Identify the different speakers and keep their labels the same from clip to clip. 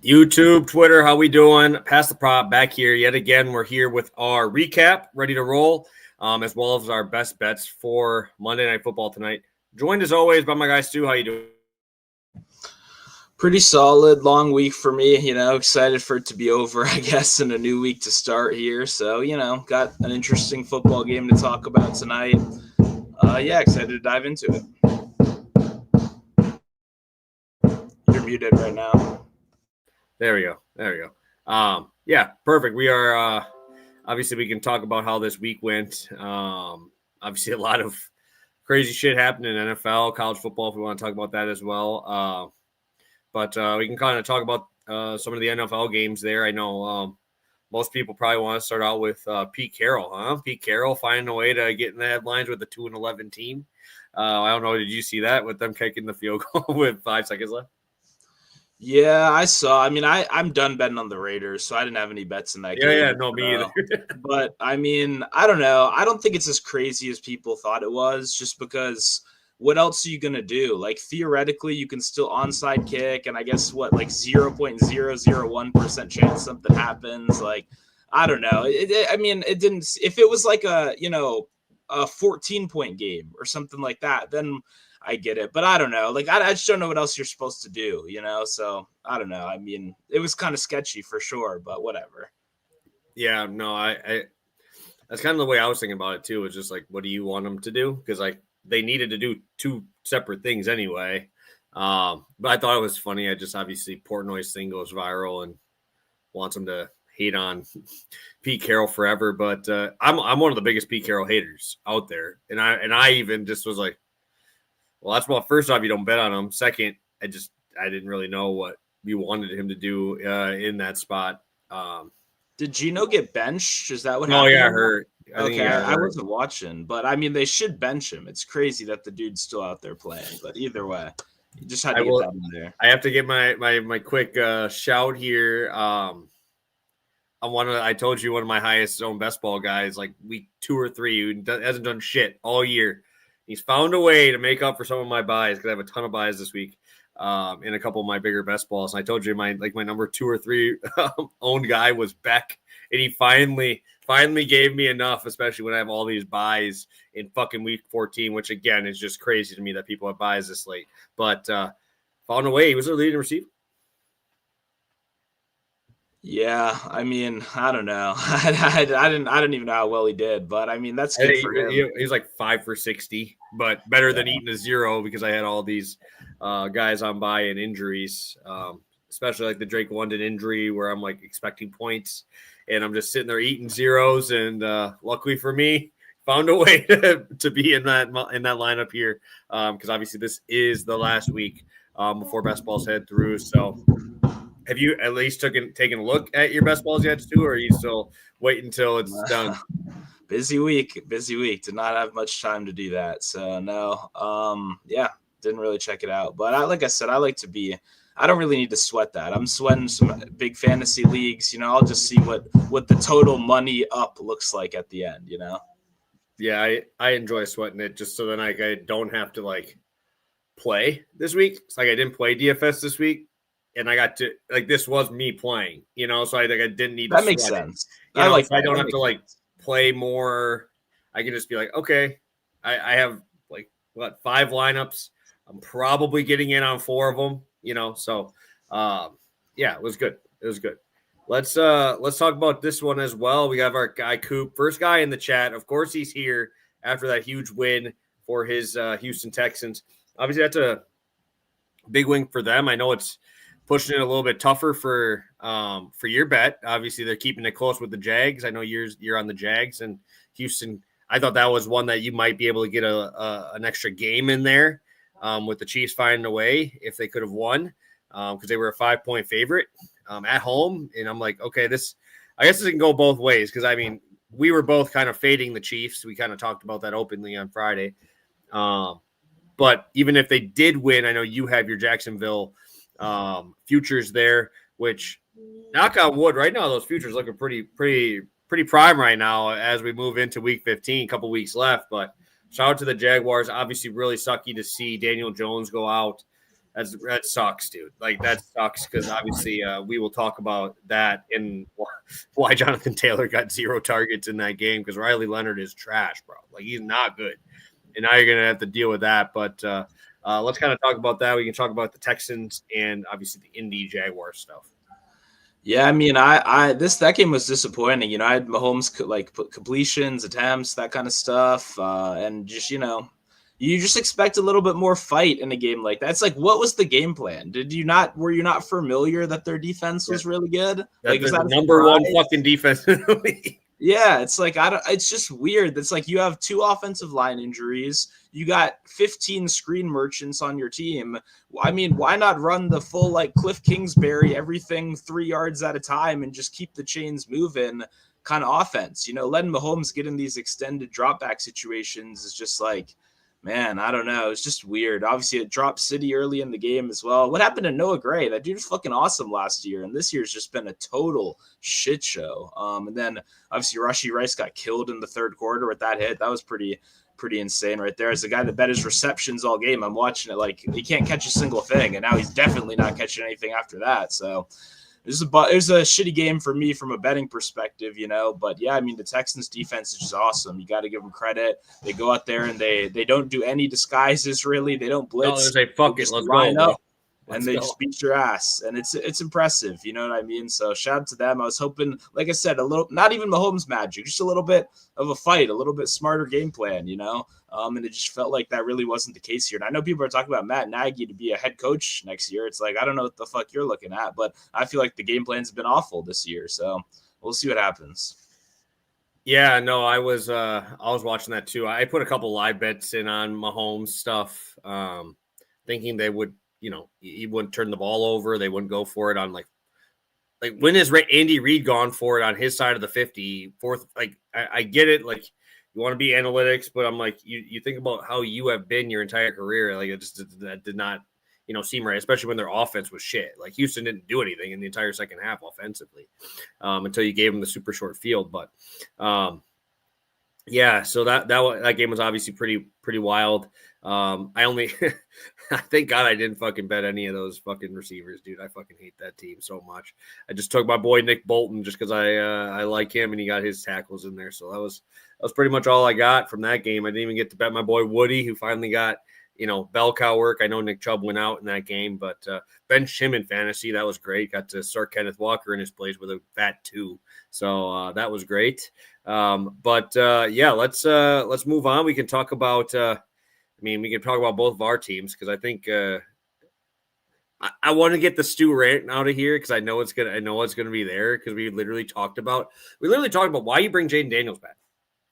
Speaker 1: YouTube, Twitter, how we doing? Pass the prop back here yet again. We're here with our recap, ready to roll, as well as our best bets for Monday Night Football tonight. Joined as always by my guy Stu. How you doing?
Speaker 2: Pretty solid, long week for me. Excited for it to be over, I guess, and a new week to start here. So, got an interesting football game to talk about tonight. Excited to dive into it. You're muted right now.
Speaker 1: There we go. Perfect. We are obviously we can talk about how this week went. Obviously a lot of crazy shit happened in NFL, college football, if we want to talk about that as well. But we can kind of talk about some of the NFL games there. I know most people probably want to start out with Pete Carroll, huh? Pete Carroll finding a way to get in the headlines with the 2-11 team. I don't know. Did you see that with them kicking the field goal with 5 seconds left?
Speaker 2: Yeah, I saw. I mean, I'm done betting on the Raiders, so I didn't have any bets in that game.
Speaker 1: Yeah, no, me either.
Speaker 2: But, I mean, I don't know. I don't think it's as crazy as people thought it was, just because what else are you going to do? Like, theoretically, you can still onside kick, and I guess, 0.001% chance something happens. Like, I don't know. It didn't – if it was like a 14-point game or something like that, then – I get it, but I don't know. Like, I just don't know what else you're supposed to do, So I don't know. I mean, it was kind of sketchy for sure, but whatever.
Speaker 1: Yeah, no, I that's kind of the way I was thinking about it too. It's just like, what do you want them to do? Because like they needed to do two separate things anyway. But I thought it was funny. I just obviously Portnoy's thing goes viral and wants him to hate on Pete Carroll forever. But I'm one of the biggest Pete Carroll haters out there, and I even just was like. Well, that's well. First off, you don't bet on him. Second, I didn't really know what you wanted him to do in that spot.
Speaker 2: Did Gino get benched? Is that what
Speaker 1: happened?
Speaker 2: Oh,
Speaker 1: yeah, hurt.
Speaker 2: I wasn't watching, but I mean, they should bench him. It's crazy that the dude's still out there playing. But either way, you just had to get that in there.
Speaker 1: I have to get my quick shout here. I told you one of my highest owned best ball guys, like week 2 or 3, who hasn't done shit all year. He's found a way to make up for some of my buys because I have a ton of buys this week in a couple of my bigger best balls. And I told you my number 2 or 3 owned guy was Beck, and he finally gave me enough, especially when I have all these buys in fucking week 14, which again is just crazy to me that people have buys this late. But found a way. He was a leading receiver.
Speaker 2: Yeah, I mean, I don't know. I didn't even know how well he did, but I mean, that's good for him.
Speaker 1: He was like 5 for 60, but better than eating a 0 because I had all these guys on bye and injuries, especially like the Drake London injury where I'm like expecting points and I'm just sitting there eating 0s. And luckily for me, found a way to be in that lineup here because obviously this is the last week before best balls head through. So. Have you at least taken a look at your best balls yet, Stu, or are you still waiting until it's done?
Speaker 2: Busy week. Did not have much time to do that. So, no. Didn't really check it out. But like I said, I don't really need to sweat that. I'm sweating some big fantasy leagues. I'll just see what the total money up looks like at the end,
Speaker 1: Yeah, I enjoy sweating it just so then I don't have to, play this week. It's like I didn't play DFS this week. And I got to this was me playing, so I didn't need to
Speaker 2: that makes sense.
Speaker 1: I don't have to play more. I can just be like, okay, I have 5 lineups. I'm probably getting in on 4 of them, So it was good. It was good. Let's talk about this one as well. We have our guy Coop, first guy in the chat. Of course, he's here after that huge win for his Houston Texans. Obviously, that's a big win for them. I know it's pushing it a little bit tougher for your bet. Obviously, they're keeping it close with the Jags. I know you're on the Jags and Houston. I thought that was one that you might be able to get an extra game in there with the Chiefs finding a way if they could have won because they were a 5-point favorite at home. And I'm like, okay, I guess this can go both ways because, I mean, we were both kind of fading the Chiefs. We kind of talked about that openly on Friday. But even if they did win, I know you have your Jacksonville futures there, which knock on wood, right now those futures looking pretty prime right now as we move into week 15, a couple weeks left. But shout out to the Jaguars. Obviously really sucky to see Daniel Jones go out. That sucks, dude. Like that sucks because obviously we will talk about that and why Jonathan Taylor got 0 targets in that game because Riley Leonard is trash, bro. Like he's not good, and now you're gonna have to deal with that. But let's kind of talk about that. We can talk about the Texans and obviously the Indy Jaguar stuff.
Speaker 2: Yeah, I mean, that game was disappointing. I had Mahomes completions, attempts, that kind of stuff, and just you just expect a little bit more fight in a game like that. It's like, what was the game plan? Were you not familiar that their defense was really good?
Speaker 1: Like,
Speaker 2: was
Speaker 1: that the number one fucking defense in the league.
Speaker 2: Yeah, it's like it's just weird. It's like you have 2 offensive line injuries. You got 15 screen merchants on your team. I mean, why not run the full like Cliff Kingsbury, everything 3 yards at a time and just keep the chains moving kind of offense? Letting Mahomes get in these extended drop back situations is just like, man, I don't know. It's just weird. Obviously, it dropped City early in the game as well. What happened to Noah Gray? That dude was fucking awesome last year, and this year's just been a total shit show. And then obviously Rashee Rice got killed in the 3rd quarter with that hit. That was pretty insane right there. As the guy that bet his receptions all game, I'm watching it like he can't catch a single thing, and now he's definitely not catching anything after that. So it was a shitty game for me from a betting perspective, But yeah, I mean, the Texans defense is just awesome. You got to give them credit. They go out there and they don't do any disguises really. They don't blitz.
Speaker 1: No, they say fuck it, let's go.
Speaker 2: And they just beat your ass, and it's impressive. You know what I mean? So shout out to them. I was hoping, like I said, a little, not even Mahomes magic, just a little bit of a fight, a little bit smarter game plan, and it just felt like that really wasn't the case here. And I know people are talking about Matt Nagy to be a head coach next year. It's like, I don't know what the fuck you're looking at, but I feel like the game plan's been awful this year. So we'll see what happens.
Speaker 1: Yeah, no, I was watching that too. I put a couple live bets in on Mahomes stuff, thinking they would, he wouldn't turn the ball over. They wouldn't go for it on like when is Andy Reid gone for it on his side of the 54th? Like I get it. Like you want to be analytics, but I'm like, you think about how you have been your entire career. Like that did not, seem right, especially when their offense was shit. Like Houston didn't do anything in the entire second half offensively until you gave them the super short field. But yeah, so that game was obviously pretty wild. I thank God I didn't fucking bet any of those fucking receivers, dude. I fucking hate that team so much. I just took my boy Nick Bolton just because I like him and he got his tackles in there. So that was pretty much all I got from that game. I didn't even get to bet my boy Woody, who finally got bell cow work. I know Nick Chubb went out in that game, but benched him in fantasy. That was great. Got to start Kenneth Walker in his place with a fat 2. So that was great. But let's move on. We can talk about. We can talk about both of our teams because I think I want to get the Stu rant out of here because I know it's gonna be there because we literally talked about why you bring Jaden Daniels back.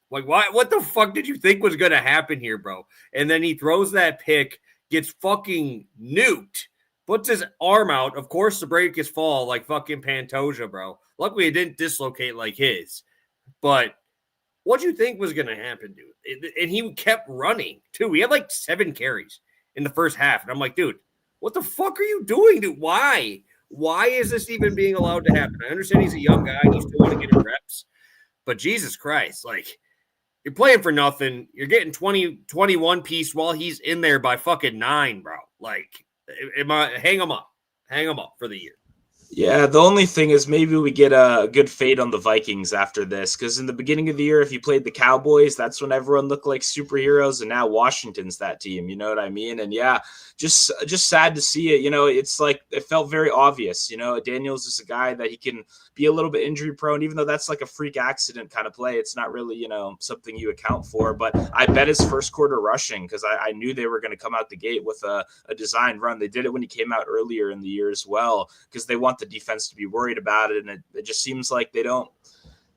Speaker 1: Like, why? What the fuck did you think was going to happen here, bro? And then he throws that pick, gets fucking nuked, puts his arm out. Of course, the break is fall like fucking Pantoja, bro. Luckily, it didn't dislocate like his. But what do you think was going to happen, dude? And he kept running, too. He had like 7 carries in the first half. And I'm like, dude, what the fuck are you doing, dude? Why? Why is this even being allowed to happen? I understand he's a young guy. And you still want to get him reps. But Jesus Christ, like, you're playing for nothing. You're getting 21 piece while he's in there by fucking 9, bro. Like, hang him up for the year.
Speaker 2: Yeah, the only thing is maybe we get a good fade on the Vikings after this, because in the beginning of the year, if you played the Cowboys, that's when everyone looked like superheroes, and now Washington's that team. You know what I mean? And yeah, just sad to see it. It's like it felt very obvious. Daniels is a guy that he can be a little bit injury prone, even though that's like a freak accident kind of play. It's not really something you account for. But I bet his first quarter rushing because I knew they were going to come out the gate with a designed run. They did it when he came out earlier in the year as well because they want the defense to be worried about it, and it just seems like they don't.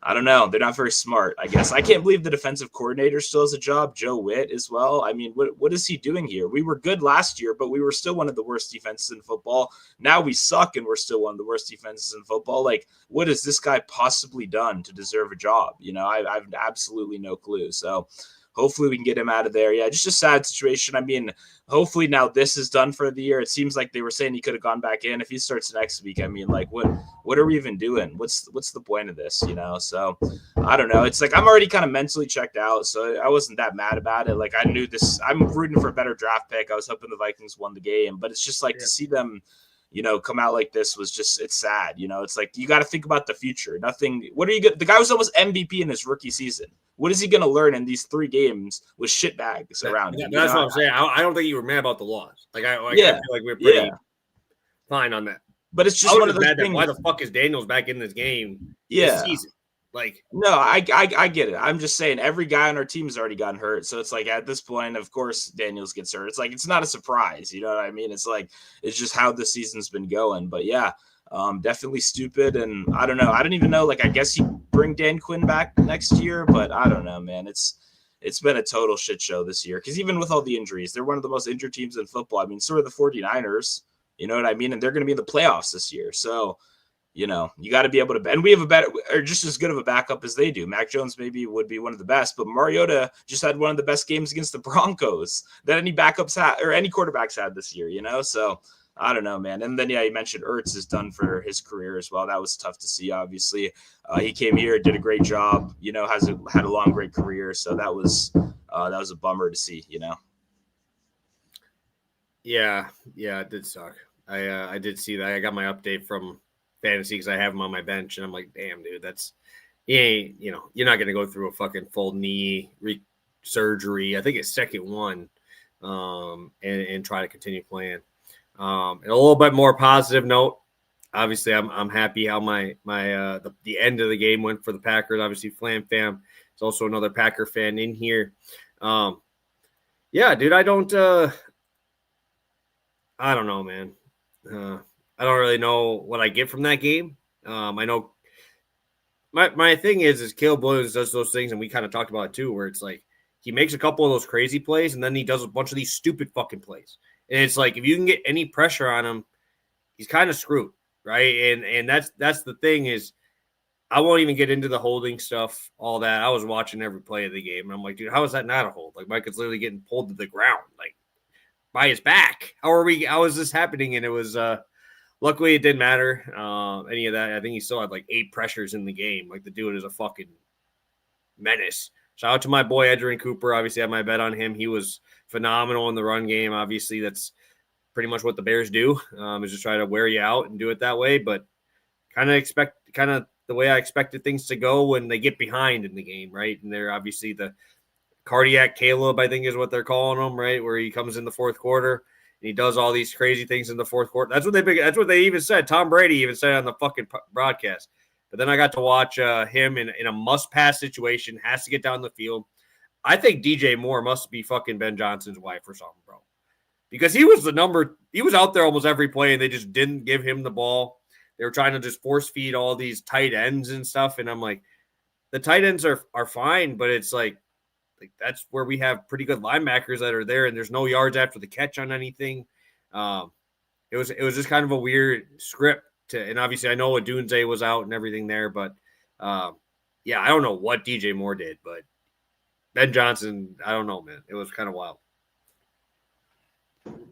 Speaker 2: I don't know. They're not very smart, I guess. I can't believe the defensive coordinator still has a job, Joe Witt, as well. I mean, what is he doing here? We were good last year, but we were still one of the worst defenses in football. Now we suck, and we're still one of the worst defenses in football. Like, what has this guy possibly done to deserve a job? I have absolutely no clue. So hopefully we can get him out of there. Yeah, just a sad situation. I mean, hopefully now this is done for the year. It seems like they were saying he could have gone back in. If he starts next week, I mean, like, what are we even doing? What's the point of this, So I don't know. It's like I'm already kind of mentally checked out, so I wasn't that mad about it. Like, I knew this. I'm rooting for a better draft pick. I was hoping the Vikings won the game, but it's just like to see them, come out like this was just, it's sad. It's like, you got to think about the future. What are you good? The guy was almost MVP in his rookie season. What is he going to learn in these 3 games with shitbags around him?
Speaker 1: That's what I'm saying. I don't think you were mad about the loss. I feel like we're pretty fine on that.
Speaker 2: But it's just one of those things.
Speaker 1: Why the fuck is Daniels back in this game
Speaker 2: this
Speaker 1: season? Like,
Speaker 2: no, I get it. I'm just saying every guy on our team has already gotten hurt. So it's like at this point, of course, Daniels gets hurt. It's like, it's not a surprise. You know what I mean? It's like, it's just how the season's been going. But yeah, definitely stupid. And I don't know. I don't even know. Like, I guess you bring Dan Quinn back next year, but I don't know, man. It's been a total shit show this year. Because even with all the injuries, they're one of the most injured teams in football. I mean, so are the 49ers. You know what I mean? And they're going to be in the playoffs this year. So, you got to be able to, and we have a better, or just as good of a backup as they do. Mac Jones maybe would be one of the best, but Mariota just had one of the best games against the Broncos that any backups had, or any quarterbacks had this year, So I don't know, man. And then, you mentioned Ertz is done for his career as well. That was tough to see, obviously. He came here, did a great job, had a long, great career. So that was a bummer to see,
Speaker 1: Yeah, it did suck. I did see that. I got my update from fantasy because I have him on my bench, and I'm like, damn, dude, you're not gonna go through a fucking full knee surgery. I think it's second one, and try to continue playing. And a little bit more positive note. Obviously, I'm happy how the end of the game went for the Packers. Obviously, Flam Fam is also another Packer fan in here. Yeah, dude, I don't know, man. I don't really know what I get from that game. I know my thing is Caleb Williams does those things, and we kind of talked about it too, where it's like he makes a couple of those crazy plays, and then he does a bunch of these stupid fucking plays. And it's like if you can get any pressure on him, he's kind of screwed, right? And that's the thing is I won't even get into the holding stuff, all that. I was watching every play of the game, and I'm like, dude, how is that not a hold? Like Mike is literally getting pulled to the ground, like by his back. How is this happening? And it was luckily, it didn't matter any of that. I think he still had like 8 pressures in the game. Like the dude is a fucking menace. Shout out to my boy Edgerrin Cooper. Obviously, I had my bet on him. He was phenomenal in the run game. Obviously, that's pretty much what the Bears do. Is just try to wear you out and do it that way. But kind of the way I expected things to go when they get behind in the game, right? And they're obviously the cardiac Caleb, I think is what they're calling him, right? Where he comes in the fourth quarter. And he does all these crazy things in the fourth quarter. That's what they even said. Tom Brady even said on the fucking broadcast. But then I got to watch him in a must-pass situation, has to get down the field. I think DJ Moore must be fucking Ben Johnson's wife or something, bro. Because he was out there almost every play, and they just didn't give him the ball. They were trying to just force feed all these tight ends and stuff. And I'm like, the tight ends are fine, but it's like that's where we have pretty good linebackers that are there, and there's no yards after the catch on anything. It was just kind of a weird script and obviously I know Odunze was out and everything there, but yeah, I don't know what DJ Moore did, but Ben Johnson, I don't know, man. It was kind of wild.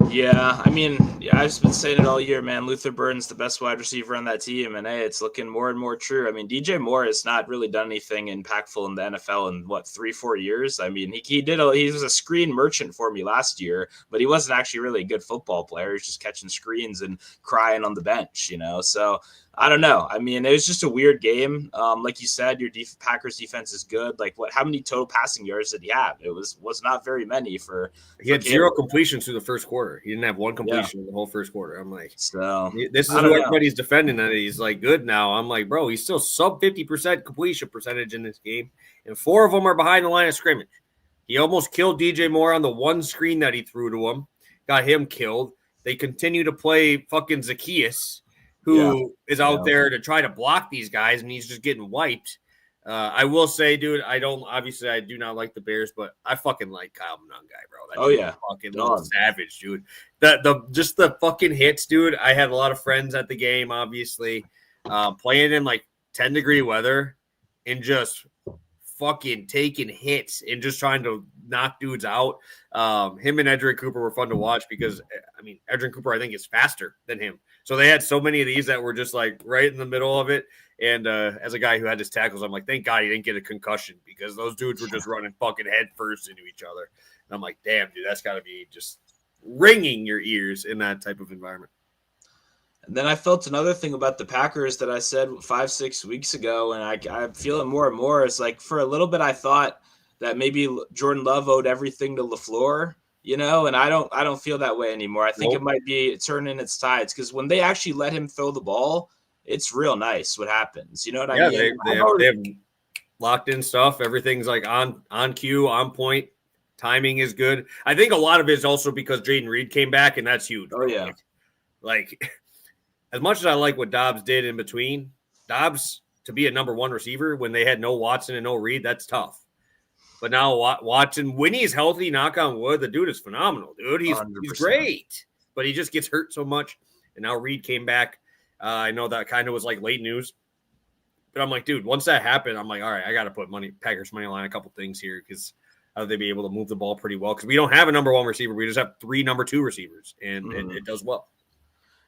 Speaker 2: Yeah, I mean, I've just been saying it all year, man. Luther Burden's the best wide receiver on that team, and hey, it's looking more and more true. I mean, DJ Moore has not really done anything impactful in the NFL in 3-4 years. I mean, he was a screen merchant for me last year, but he wasn't actually really a good football player. He was just catching screens and crying on the bench, So I don't know. I mean, it was just a weird game. Like you said, your Packers defense is good. Like, how many total passing yards did he have? It was not very many for.
Speaker 1: He had 0 completions through the first quarter. He didn't have 1 completion in the whole first quarter. I'm like,
Speaker 2: so
Speaker 1: this is who everybody's defending, and he's like good now. I'm like, bro, he's still sub 50% completion percentage in this game, and 4 of them are behind the line of scrimmage. He almost killed DJ Moore on the one screen that he threw to him, got him killed. They continue to play fucking Zacchaeus, who is out there to try to block these guys, and he's just getting wiped. I will say, dude, I do not like the Bears, but I fucking like Kyle Monangai, bro. Fucking little savage, dude. Just the fucking hits, dude. I had a lot of friends at the game, obviously, playing in like 10-degree weather and just fucking taking hits and just trying to knock dudes out. Him and Edrin Cooper were fun to watch because, I mean, Edrin Cooper, I think, is faster than him. So they had so many of these that were just like right in the middle of it. And as a guy who had his tackles, I'm like, thank God he didn't get a concussion because those dudes were just running fucking head first into each other. And I'm like, damn, dude, that's got to be just ringing your ears in that type of environment.
Speaker 2: And then I felt another thing about the Packers that I said 5-6 weeks ago, and I feel it more and more. It's like for a little bit I thought that maybe Jordan Love owed everything to LaFleur, and I don't feel that way anymore. I think It might be turning its tides because when they actually let him throw the ball, it's real nice what happens. You know what I mean?
Speaker 1: They have locked in stuff. Everything's like on cue, on point. Timing is good. I think a lot of it is also because Jaden Reed came back, and that's huge.
Speaker 2: Oh, yeah.
Speaker 1: Like as much as I like what Dobbs did in between, Dobbs to be a number one receiver when they had no Watson and no Reed, that's tough. But now Watson, when he's healthy, knock on wood, the dude is phenomenal, dude. He's great, but he just gets hurt so much. And now Reed came back. I know that kind of was like late news. But I'm like, dude, once that happened, I'm like, all right, I got to put Packers money line a couple things here because how they'd be able to move the ball pretty well because we don't have a number one receiver. We just have 3 number 2 receivers, and it does well.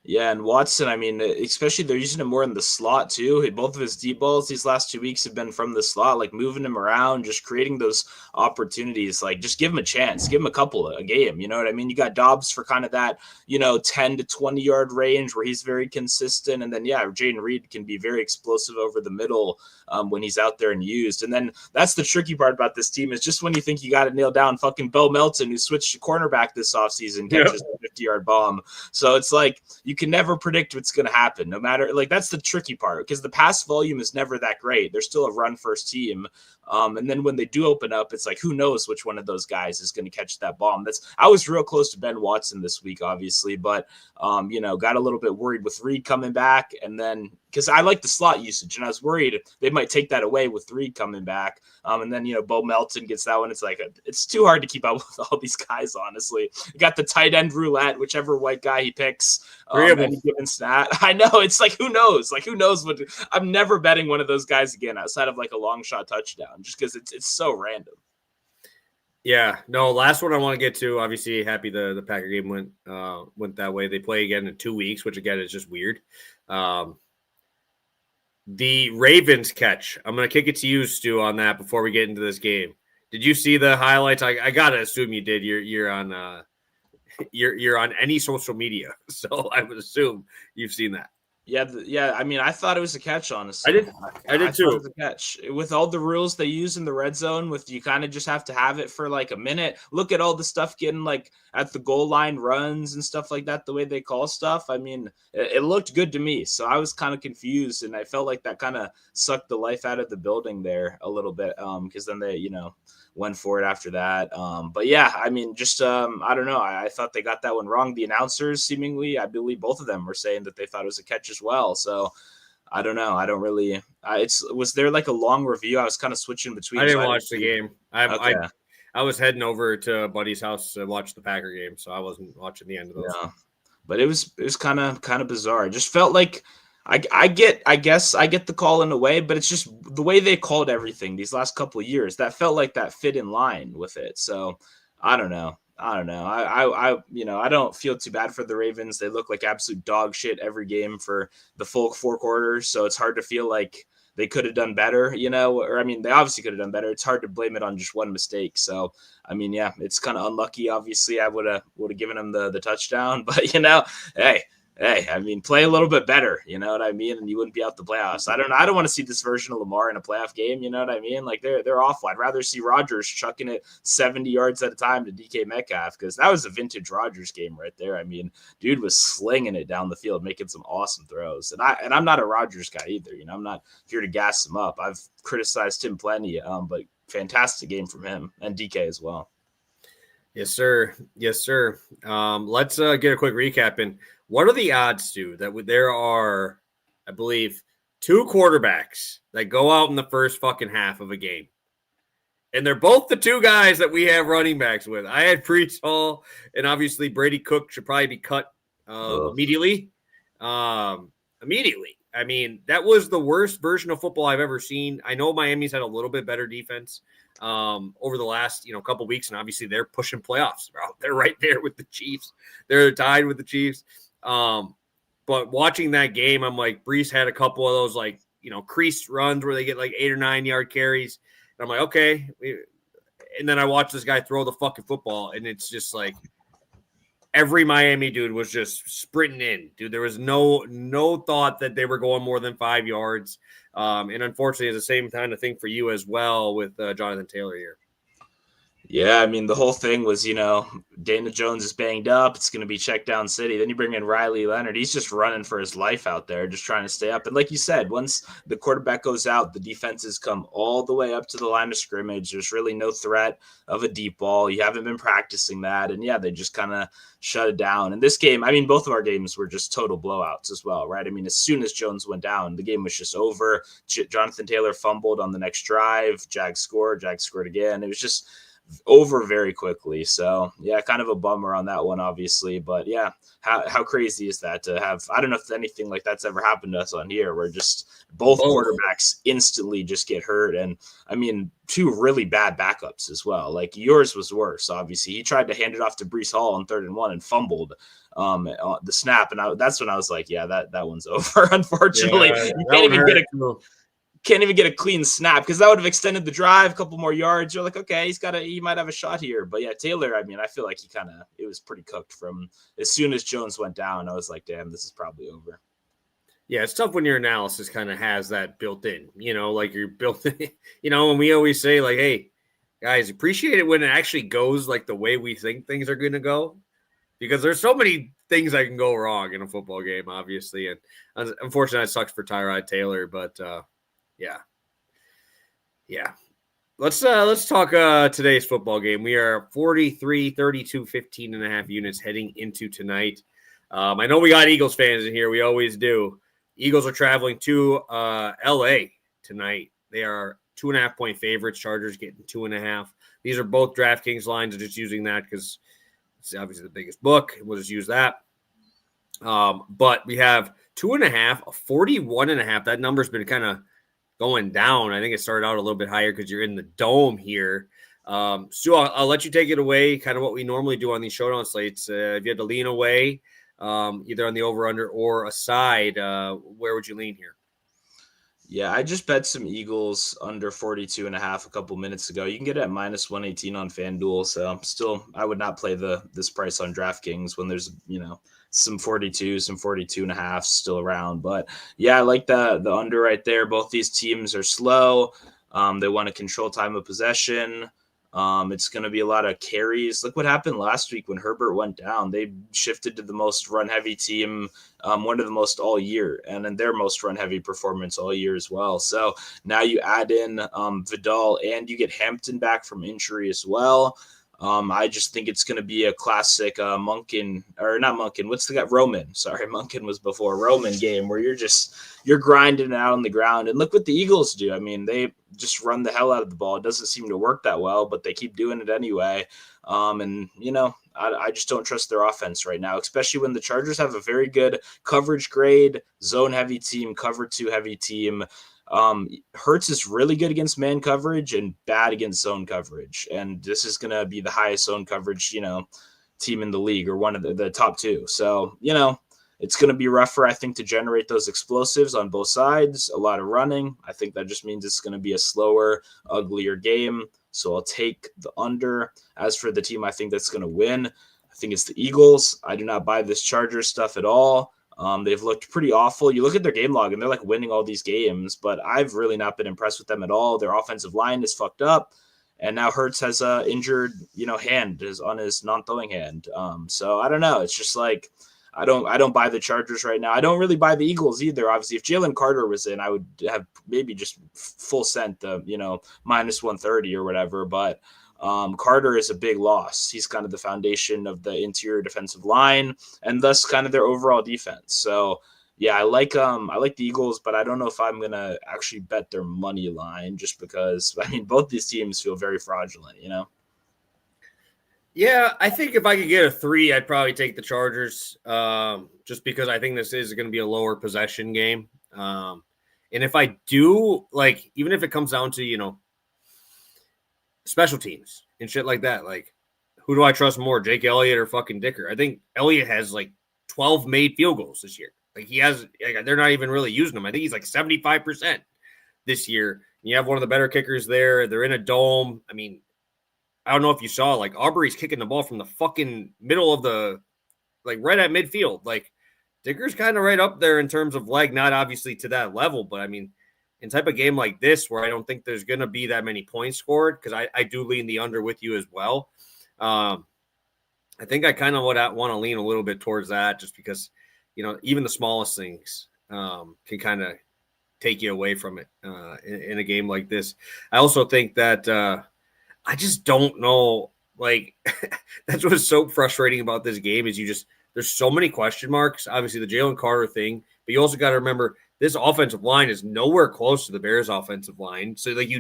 Speaker 2: Yeah, and Watson, I mean, especially they're using him more in the slot too. Both of his deep balls these last 2 weeks have been from the slot, like moving him around, just creating those opportunities. Like, just give him a chance, give him a couple a game. You know what I mean? You got Dobbs for kind of that, 10 to 20 yard range where he's very consistent, and then Jaden Reed can be very explosive over the middle when he's out there and used. And then that's the tricky part about this team is just when you think you got it nailed down, fucking Bo Melton, who switched to cornerback this offseason, catches a 50-yard bomb. So it's like you can never predict what's going to happen, no matter, like, that's the tricky part because the pass volume is never that great. They're still a run first team. And then when they do open up, it's like, who knows which one of those guys is going to catch that bomb. I was real close to Ben Watson this week, obviously, but, got a little bit worried with Reed coming back. And then, because I like the slot usage and I was worried they might take that away with Reed coming back. And then, Bo Melton gets that one. It's like, it's too hard to keep up with all these guys, honestly. You got the tight end roulette, whichever white guy he picks. Any given snap. I know. It's like, who knows? Like, who knows what? I'm never betting one of those guys again outside of like a long shot touchdown, just because it's so random.
Speaker 1: Yeah, no. Last one I want to get to. Obviously, happy the Packer game went that way. They play again in 2 weeks, which again is just weird. The Ravens catch. I'm going to kick it to you, Stu, on that before we get into this game. Did you see the highlights? I gotta assume you did. You're on you're on any social media, so I would assume you've seen that.
Speaker 2: Yeah. I mean, I thought it was a catch, honestly.
Speaker 1: I did too.
Speaker 2: It was a catch. With all the rules they use in the red zone, with you kind of just have to have it for like a minute. Look at all the stuff getting like at the goal line runs and stuff like that, the way they call stuff. I mean, it looked good to me. So I was kind of confused, and I felt like that kind of sucked the life out of the building there a little bit. Because then they, went for it after that. But yeah, I mean, just I don't know. I thought they got that one wrong. The announcers, seemingly, I believe both of them were saying that they thought it was a catch as well. So I don't know. I don't really. Was there like a long review? I was kind of switching between.
Speaker 1: I didn't watch the game. I was heading over to a buddy's house to watch the Packer game, so I wasn't watching the end of those.
Speaker 2: Yeah. But it was kind of bizarre. It just felt like. I guess I get the call in a way, but it's just the way they called everything these last couple of years that felt like that fit in line with it. So I don't know. I don't feel too bad for the Ravens. They look like absolute dog shit every game for the full 4 quarters. So it's hard to feel like they could have done better, or I mean, they obviously could have done better. It's hard to blame it on just one mistake. So, I mean, yeah, it's kind of unlucky. Obviously I would have given them the touchdown, but Hey, I mean, play a little bit better, you know what I mean? And you wouldn't be out the playoffs. I don't want to see this version of Lamar in a playoff game, you know what I mean? Like they're awful. I'd rather see Rodgers chucking it 70 yards at a time to DK Metcalf because that was a vintage Rodgers game right there. I mean, dude was slinging it down the field, making some awesome throws. And I'm not a Rodgers guy either, I'm not here to gas him up. I've criticized him plenty, but fantastic game from him and DK as well.
Speaker 1: Yes, sir. Let's get a quick recap in. What are the odds, Stu, that there are, I believe, 2 quarterbacks that go out in the first fucking half of a game? And they're both the 2 guys that we have running backs with. I had Breece Hall, and obviously Brady Cook should probably be cut immediately. I mean, that was the worst version of football I've ever seen. I know Miami's had a little bit better defense over the last, couple weeks, and obviously they're pushing playoffs. They're right there with the Chiefs. They're tied with the Chiefs. But watching that game, I'm like, Brees had a couple of those creased runs where they get like 8 or 9 yard carries. And I'm like, okay. And then I watch this guy throw the fucking football, and it's just like every Miami dude was just sprinting in. Dude, there was no thought that they were going more than 5 yards. And unfortunately, it's the same kind of thing for you as well with Jonathan Taylor here.
Speaker 2: Yeah, I mean, the whole thing was, Dana Jones is banged up. It's going to be check down city. Then you bring in Riley Leonard. He's just running for his life out there, just trying to stay up. And like you said, once the quarterback goes out, the defenses come all the way up to the line of scrimmage. There's really no threat of a deep ball. You haven't been practicing that. And yeah, they just kind of shut it down. And this game, I mean, both of our games were just total blowouts as well, right? I mean, as soon as Jones went down, the game was just over. Jonathan Taylor fumbled on the next drive. Jags scored again. It was just over very quickly. So yeah, kind of a bummer on that one, obviously. But yeah, how crazy is that to have? I don't know if anything like that's ever happened to us on here, where just both quarterbacks instantly just get hurt. And I mean, 2 really bad backups as well. Like yours was worse. Obviously, he tried to hand it off to Brees Hall on 3rd and 1 and fumbled the snap. And that's when I was like, yeah, that one's over. Unfortunately, you can't even get a clean snap, because that would have extended the drive a couple more yards. You're like, okay, he might have a shot here. But yeah, Taylor, I mean, I feel like it was pretty cooked from as soon as Jones went down. I was like, damn, this is probably over.
Speaker 1: Yeah, it's tough when your analysis kind of has that built in, like you're built in, and we always say like, hey, guys, appreciate it when it actually goes like the way we think things are going to go, because there's so many things that can go wrong in a football game, obviously. And unfortunately, it sucks for Tyrod Taylor, but yeah. Let's talk today's football game. We are 43, 32, 15 and a half units heading into tonight. I know we got Eagles fans in here. We always do. Eagles are traveling to LA tonight. They are 2.5-point favorites. Chargers getting 2.5. These are both DraftKings lines. I'm just using that because it's obviously the biggest book. We'll just use that. But we have 2.5, a 41.5. That number's been kind of going down. I think it started out a little bit higher because you're in the dome here. Stu, I'll let you take it away, kind of what we normally do on these showdown slates. If you had to lean away, either on the over-under or a side, where would you lean here?
Speaker 2: Yeah, I just bet some Eagles under 42.5 a couple minutes ago. You can get it at -118 on FanDuel. So I would not play this price on DraftKings when there's, some 42.5 still around. But yeah, I like the under right there. Both these teams are slow. They want to control time of possession. It's going to be a lot of carries. Look what happened last week when Herbert went down. They shifted to the most run-heavy team, one of the most all year, and then their most run-heavy performance all year as well. So now you add in Vidal, and you get Hampton back from injury as well. I just think it's going to be a classic Roman. Sorry, Monken was before. Roman game where you're grinding out on the ground. And look what the Eagles do. I mean, they just run the hell out of the ball. It doesn't seem to work that well, but they keep doing it anyway. I just don't trust their offense right now, especially when the Chargers have a very good coverage grade, zone heavy team, cover 2 heavy team. Hurts is really good against man coverage and bad against zone coverage. And this is going to be the highest zone coverage, team in the league, or one of the top 2. So, it's going to be rougher, I think, to generate those explosives on both sides. A lot of running. I think that just means it's going to be a slower, uglier game. So I'll take the under. As for the team I think that's going to win, I think it's the Eagles. I do not buy this Chargers stuff at all. They've looked pretty awful. You look at their game log and they're like winning all these games, but I've really not been impressed with them at all. Their offensive line is fucked up. And now Hurts has a injured, hand is on his non-throwing hand. So I don't know. It's just like, I don't buy the Chargers right now. I don't really buy the Eagles either. Obviously, if Jalen Carter was in, I would have maybe just full sent the, -130 or whatever. But Carter is a big loss. He's kind of the foundation of the interior defensive line and thus kind of their overall defense. So yeah, I like the Eagles, but I don't know if I'm gonna actually bet their money line, just because both these teams feel very fraudulent,
Speaker 1: Yeah, I think if I could get a 3, I'd probably take the Chargers, just because I think this is going to be a lower possession game. And if I do, like, even if it comes down to, special teams and shit like that, like, who do I trust more, Jake Elliott or fucking Dicker? I think Elliott has like 12 made field goals this year. Like, he has, like, they're not even really using him. I think he's like 75% this year. You have one of the better kickers there. They're in a dome. I mean, I don't know if you saw, like, Aubrey's kicking the ball from the fucking middle of the, like, right at midfield. Like, Dicker's kind of right up there in terms of leg, not obviously to that level, but I mean, in type of game like this where I don't think there's going to be that many points scored, because I do lean the under with you as well. I think I kind of want to lean a little bit towards that, just because, even the smallest things can kind of take you away from it in a game like this. I also think that I just don't know. Like, that's what's so frustrating about this game is there's so many question marks. Obviously, the Jalen Carter thing, but you also got to remember this offensive line is nowhere close to the Bears' offensive line. So, like,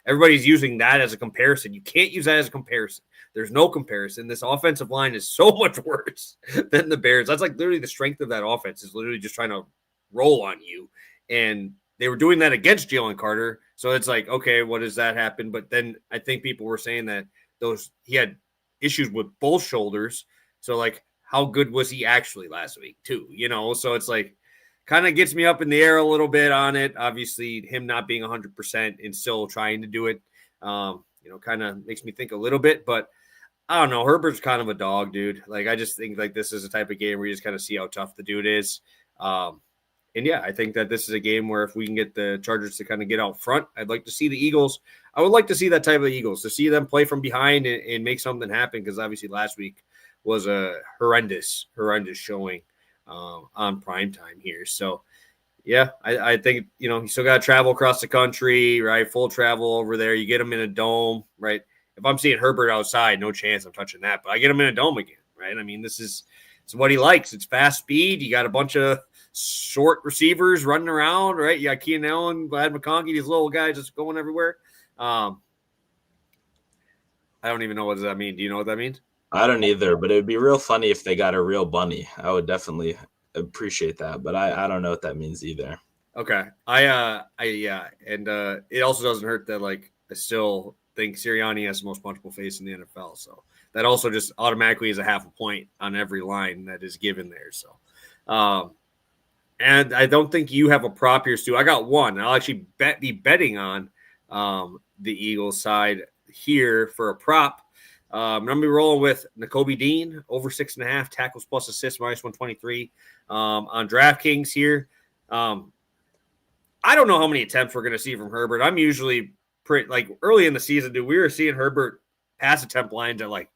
Speaker 1: everybody's using that as a comparison. You can't use that as a comparison. There's no comparison. This offensive line is so much worse than the Bears. That's like literally the strength of that offense is literally just trying to roll on you. And they were doing that against Jalen Carter. So it's like, okay, what does that happen? But then I think people were saying that he had issues with both shoulders. So, like, how good was he actually last week too? So it's like, kind of gets me up in the air a little bit on it. Obviously, him not being 100% and still trying to do it, kind of makes me think a little bit. But I don't know. Herbert's kind of a dog, dude. Like, I just think, like, this is a type of game where you just kind of see how tough the dude is. And yeah, I think that this is a game where if we can get the Chargers to kind of get out front, I'd like to see the Eagles. I would like to see that type of Eagles, to see them play from behind and make something happen, because obviously last week was a horrendous showing on primetime here. So, yeah, I think, you still got to travel across the country, right? Full travel over there. You get them in a dome, right? If I'm seeing Herbert outside, no chance I'm touching that. But I get him in a dome again, right? I mean, it's what he likes. It's fast speed. You got a bunch of short receivers running around, right? You got Keenan Allen, Vlad McConkey, these little guys just going everywhere. I don't even know what does that mean. Do you know what that means?
Speaker 2: I don't either, but it would be real funny if they got a real bunny. I would definitely appreciate that, but I don't know what that means either.
Speaker 1: Okay. Yeah. And it also doesn't hurt that, like, I still think Sirianni has the most punchable face in the NFL. So that also just automatically is a half a point on every line that is given there. So, and I don't think you have a prop here, Stu. I got one. I'll actually be betting on the Eagles side here for a prop. I'm going to be rolling with Nakobe Dean, over 6.5 tackles plus assists, minus 123 on DraftKings here. I don't know how many attempts we're going to see from Herbert. I'm usually pretty, like, early in the season, dude, we were seeing Herbert pass attempt lines at like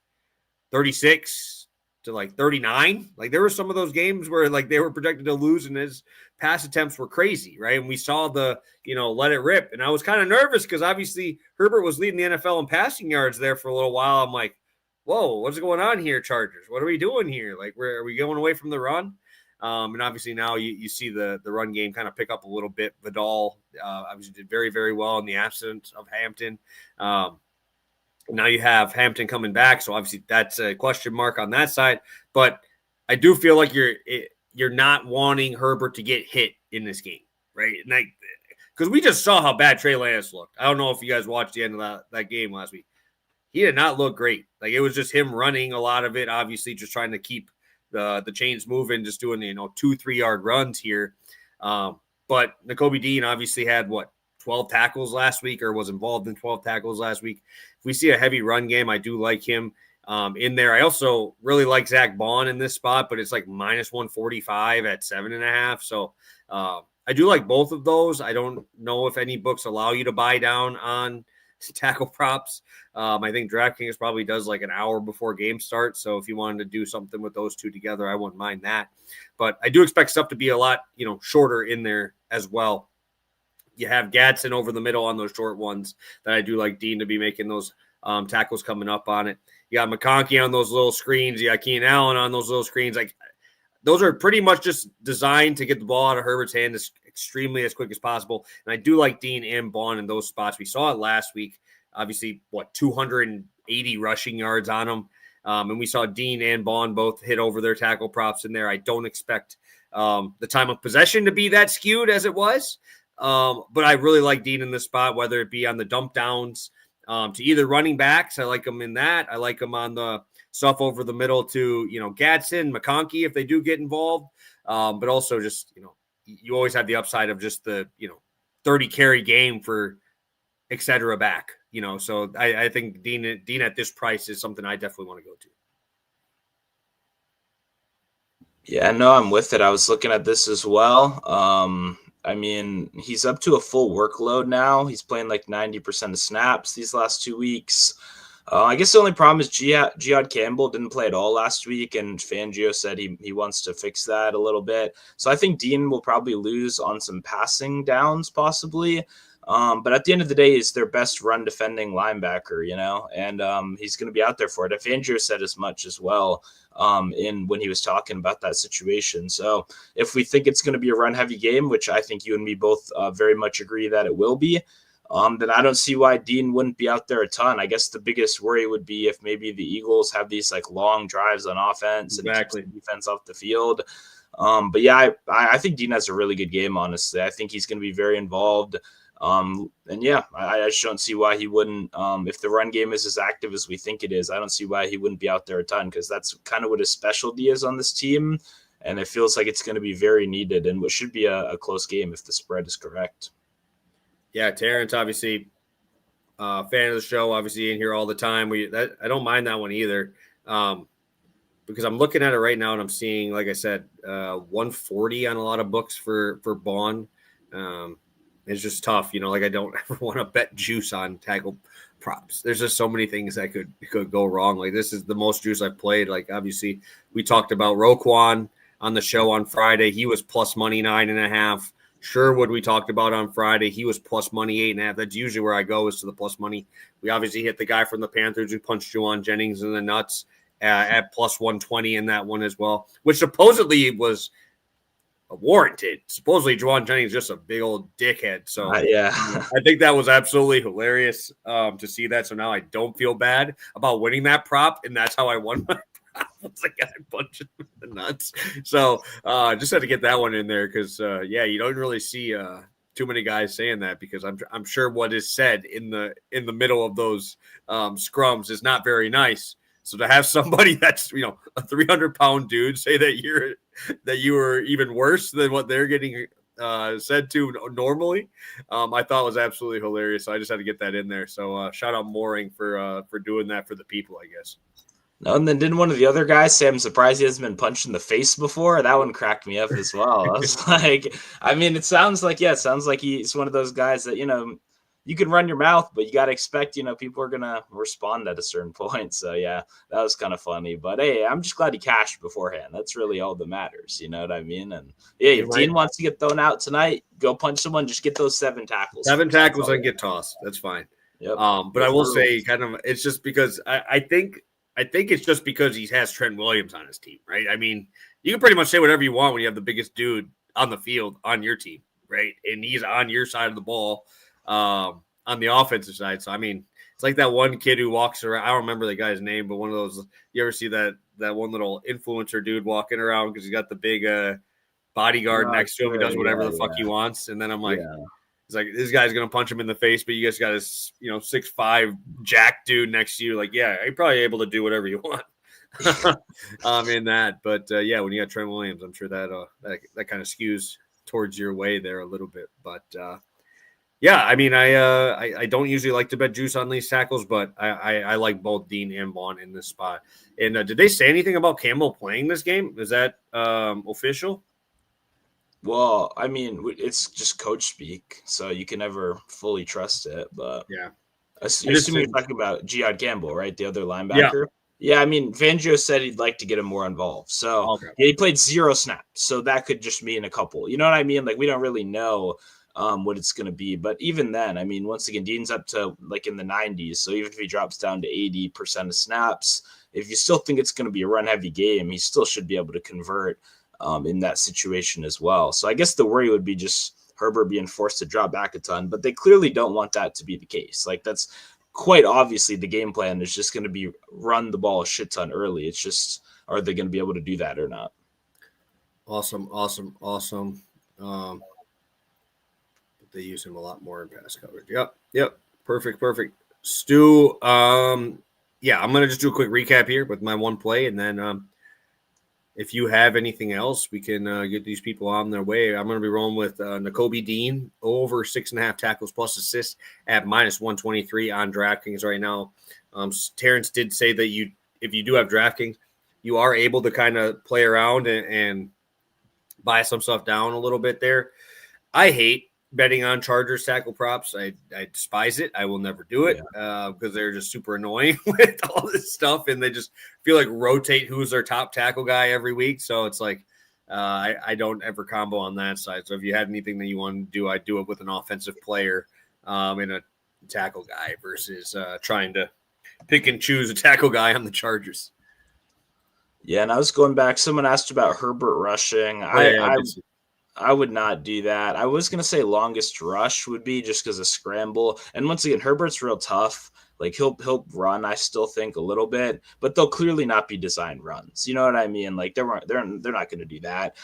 Speaker 1: 36 to like 39. Like, there were some of those games where, like, they were projected to lose and his pass attempts were crazy, right? And we saw the, let it rip. And I was kind of nervous because obviously Herbert was leading the NFL in passing yards there for a little while. I'm like, whoa, what's going on here, Chargers? What are we doing here? Like, are we going away from the run? And obviously now you see the run game kind of pick up a little bit. Vidal obviously did very, very well in the absence of Hampton. Now you have Hampton coming back, so obviously that's a question mark on that side. But I do feel like you're not wanting Herbert to get hit in this game, right? And because we just saw how bad Trey Lance looked. I don't know if you guys watched the end of that game last week. He did not look great. Like, it was just him running a lot of it, obviously just trying to keep the chains moving, just doing 2-3 yard runs here. But Nakobe Dean obviously had 12 tackles last week, or was involved in 12 tackles last week. If we see a heavy run game, I do like him in there. I also really like Zach Bond in this spot, but it's like minus 145 at 7.5. So I do like both of those. I don't know if any books allow you to buy down on tackle props. I think DraftKings probably does like an hour before game starts. So if you wanted to do something with those two together, I wouldn't mind that. But I do expect stuff to be a lot, shorter in there as well. You have Gadsden over the middle on those short ones that I do like Dean to be making those tackles coming up on it. You got McConkey on those little screens. You got Keenan Allen on those little screens. Like, those are pretty much just designed to get the ball out of Herbert's hand as quick as possible. And I do like Dean and Bond in those spots. We saw it last week. Obviously, 280 rushing yards on them. And we saw Dean and Bond both hit over their tackle props in there. I don't expect the time of possession to be that skewed as it was. But I really like Dean in this spot, whether it be on the dump downs to either running backs. I like him in that. I like him on the stuff over the middle to, Gadsden, McConkey, if they do get involved. But also just, you always have the upside of just the, 30 carry game for et cetera back, so I think Dean at this price is something I definitely want to go to.
Speaker 2: Yeah, no, I'm with it. I was looking at this as well. He's up to a full workload now. He's playing like 90% of snaps these last 2 weeks. I guess the only problem is Jihad Campbell didn't play at all last week, and Fangio said he wants to fix that a little bit. So I think Dean will probably lose on some passing downs possibly. But at the end of the day, he's their best run defending linebacker, and he's going to be out there for it. Fangio said as much as well when he was talking about that situation. So if we think it's going to be a run heavy game, which I think you and me both very much agree that it will be, then I don't see why Dean wouldn't be out there a ton. I guess the biggest worry would be if maybe the Eagles have these like long drives on offense and keeps the defense off the field. But yeah, I think Dean has a really good game, honestly. I think he's going to be very involved. And yeah, I just don't see why he wouldn't. If the run game is as active as we think it is, I don't see why he wouldn't be out there a ton, because that's kind of what his specialty is on this team. And it feels like it's going to be very needed and what should be a close game if the spread is correct.
Speaker 1: Yeah, Terrence, obviously, fan of the show, obviously in here all the time. I don't mind that one either, because I'm looking at it right now and I'm seeing, like I said, 140 on a lot of books for Bond. It's just tough, like I don't ever want to bet juice on tackle props. There's just so many things that could go wrong. Like this is the most juice I've played. Like obviously we talked about Roquan on the show on Friday. He was plus money 9.5. Sherwood we talked about on Friday. He was plus money 8.5. That's usually where I go, is to the plus money. We obviously hit the guy from the Panthers who punched Juwan Jennings in the nuts at plus 120 in that one as well, which supposedly was warranted. Supposedly Juwan Jennings is just a big old dickhead. So
Speaker 2: yeah,
Speaker 1: I think that was absolutely hilarious to see that. So now I don't feel bad about winning that prop, and that's how I won my prop. It's like I punched him in the nuts. So just had to get that one in there because you don't really see too many guys saying that, because I'm sure what is said in the middle of those scrums is not very nice. So to have somebody that's, a 300-pound dude say that you were even worse than what they're getting said to normally, I thought was absolutely hilarious. So I just had to get that in there. So shout out Mooring for doing that for the people, I guess.
Speaker 2: No, and then didn't one of the other guys say, I'm surprised he hasn't been punched in the face before? That one cracked me up as well. I was like, it sounds like he's one of those guys that, you can run your mouth, but you got to expect, people are going to respond at a certain point. So, yeah, that was kind of funny. But, hey, I'm just glad he cashed beforehand. That's really all that matters. You know what I mean? And, yeah, if Dean wants to get thrown out tonight, go punch someone. Just get those 7 tackles.
Speaker 1: 7 tackles and get tossed. That's fine.
Speaker 2: Yep.
Speaker 1: But I will say it's just because I think it's just because he has Trent Williams on his team, right? You can pretty much say whatever you want when you have the biggest dude on the field on your team, right? And he's on your side of the ball. On the offensive side. So, it's like that one kid who walks around. I don't remember the guy's name, but one of those, you ever see that one little influencer dude walking around because he's got the big bodyguard next to him. He does whatever the fuck he wants. And then I'm like, it's like, this guy's going to punch him in the face, but you guys got this, 6'5" jack dude next to you. Like, yeah, you're probably able to do whatever you want. In that. But when you got Trent Williams, I'm sure that kind of skews towards your way there a little bit. But I don't usually like to bet juice on these tackles, but I like both Dean and Vaughn in this spot. And did they say anything about Campbell playing this game? Is that official?
Speaker 2: Well, it's just coach speak, so you can never fully trust it. But
Speaker 1: yeah,
Speaker 2: assuming you're talking about Jihad Campbell, right, the other linebacker. Yeah, Fangio said he'd like to get him more involved. So he played 0 snaps, so that could just mean a couple. You know what I mean? Like, we don't really know what it's going to be. But even then, once again, Dean's up to like in the 90s. So even if he drops down to 80% of snaps, if you still think it's going to be a run heavy game, he still should be able to convert in that situation as well. So I guess the worry would be just Herbert being forced to drop back a ton, but they clearly don't want that to be the case. Like, that's quite obviously the game plan is just going to be run the ball a shit ton early. It's just, are they going to be able to do that or not?
Speaker 1: Awesome. They use him a lot more in pass coverage. Yep. Perfect. Stu, yeah, I'm gonna just do a quick recap here with my one play, and then if you have anything else, we can get these people on their way. I'm gonna be rolling with Nakobe Dean over 6.5 tackles plus assists at -123 on DraftKings right now. Terrence did say that if you do have DraftKings, you are able to kind of play around and buy some stuff down a little bit there. I hate betting on Chargers tackle props. I despise it. I will never do it because they're just super annoying with all this stuff, and they just feel like rotate who's their top tackle guy every week. So it's like I don't ever combo on that side. So if you had anything that you want to do, I'd do it with an offensive player and a tackle guy versus trying to pick and choose a tackle guy on the Chargers.
Speaker 2: Yeah, and I was going back. Someone asked about Herbert rushing. I would not do that. I was going to say longest rush would be just because of scramble. And once again, Herbert's real tough. Like he'll run, I still think a little bit, but they'll clearly not be designed runs. You know what I mean? Like they're not going to do that.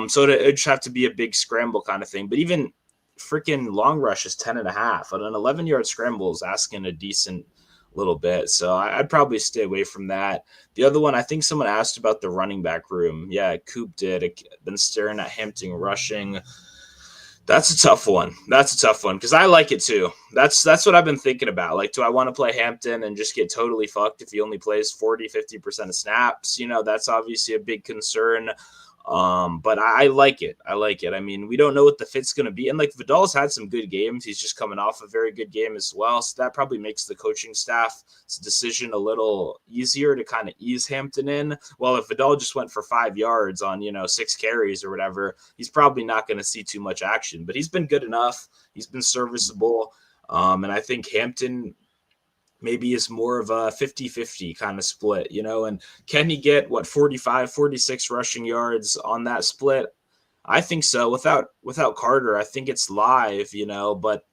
Speaker 2: So it'd just have to be a big scramble kind of thing. But even freaking long rush is 10.5. On an 11-yard scramble is asking a decent little bit. So I'd probably stay away from that. The other one, I think someone asked about the running back room. Yeah, Coop did. Been staring at Hampton rushing. That's a tough one. Because I like it too. That's what I've been thinking about. Like, do I want to play Hampton and just get totally fucked if he only plays 40-50% of snaps? That's obviously a big concern. But I like it. I mean, we don't know what the fit's going to be. And like Vidal's had some good games. He's just coming off a very good game as well. So that probably makes the coaching staff's decision a little easier to kind of ease Hampton in. Well, if Vidal just went for 5 yards on, 6 carries or whatever, he's probably not going to see too much action, but he's been good enough. He's been serviceable. And I think Hampton maybe is more of a 50-50 kind of split, and can he get 45, 46 rushing yards on that split? I think so. Without Carter, I think it's live, but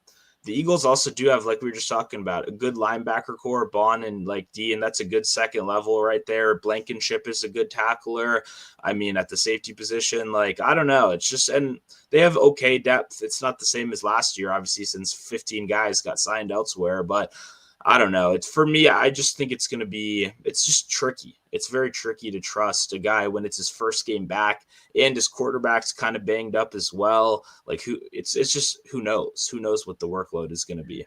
Speaker 2: the Eagles also do have, like we were just talking about, a good linebacker core, Bond and like D, and that's a good second level right there. Blankenship is a good tackler. I mean, at the safety position, like, I don't know. It's just, and they have okay depth. It's not the same as last year, obviously, since 15 guys got signed elsewhere, but I don't know. It's for me. I just think it's just tricky. It's very tricky to trust a guy when it's his first game back and his quarterback's kind of banged up as well. Like it's just, who knows what the workload is going to be.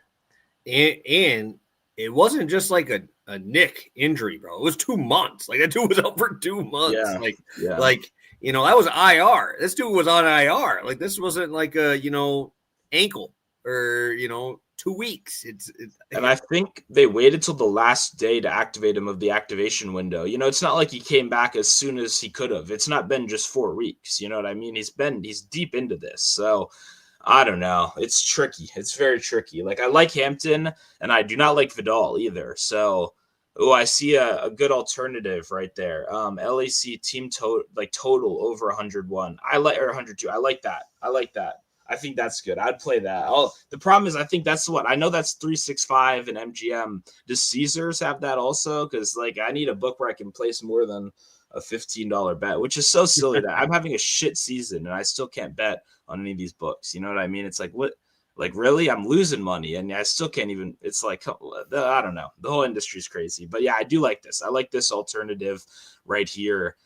Speaker 1: And it wasn't just like a Nick injury, bro. It was 2 months. Like that dude was out for 2 months. Like, that was IR. This dude was on IR. Like this wasn't like a, ankle or, 2 weeks.
Speaker 2: And I think they waited till the last day to activate him of the activation window. It's not like he came back as soon as he could have. It's not been just 4 weeks. You know what I mean? He's deep into this. So I don't know. It's tricky. It's very tricky. Like I like Hampton and I do not like Vidal either. So, I see a good alternative right there. LAC team total over 101. I like, or 102. I like that. I think that's good. I'd play that. The problem is, I think that's I know that's 365 and MGM. Does Caesars have that also? Because I need a book where I can place more than a $15 bet, which is so silly that I'm having a shit season and I still can't bet on any of these books. You know what I mean? It's like, what? Like, really? I'm losing money and I still can't even. It's like, I don't know. The whole industry is crazy. But yeah, I do like this. I like this alternative right here.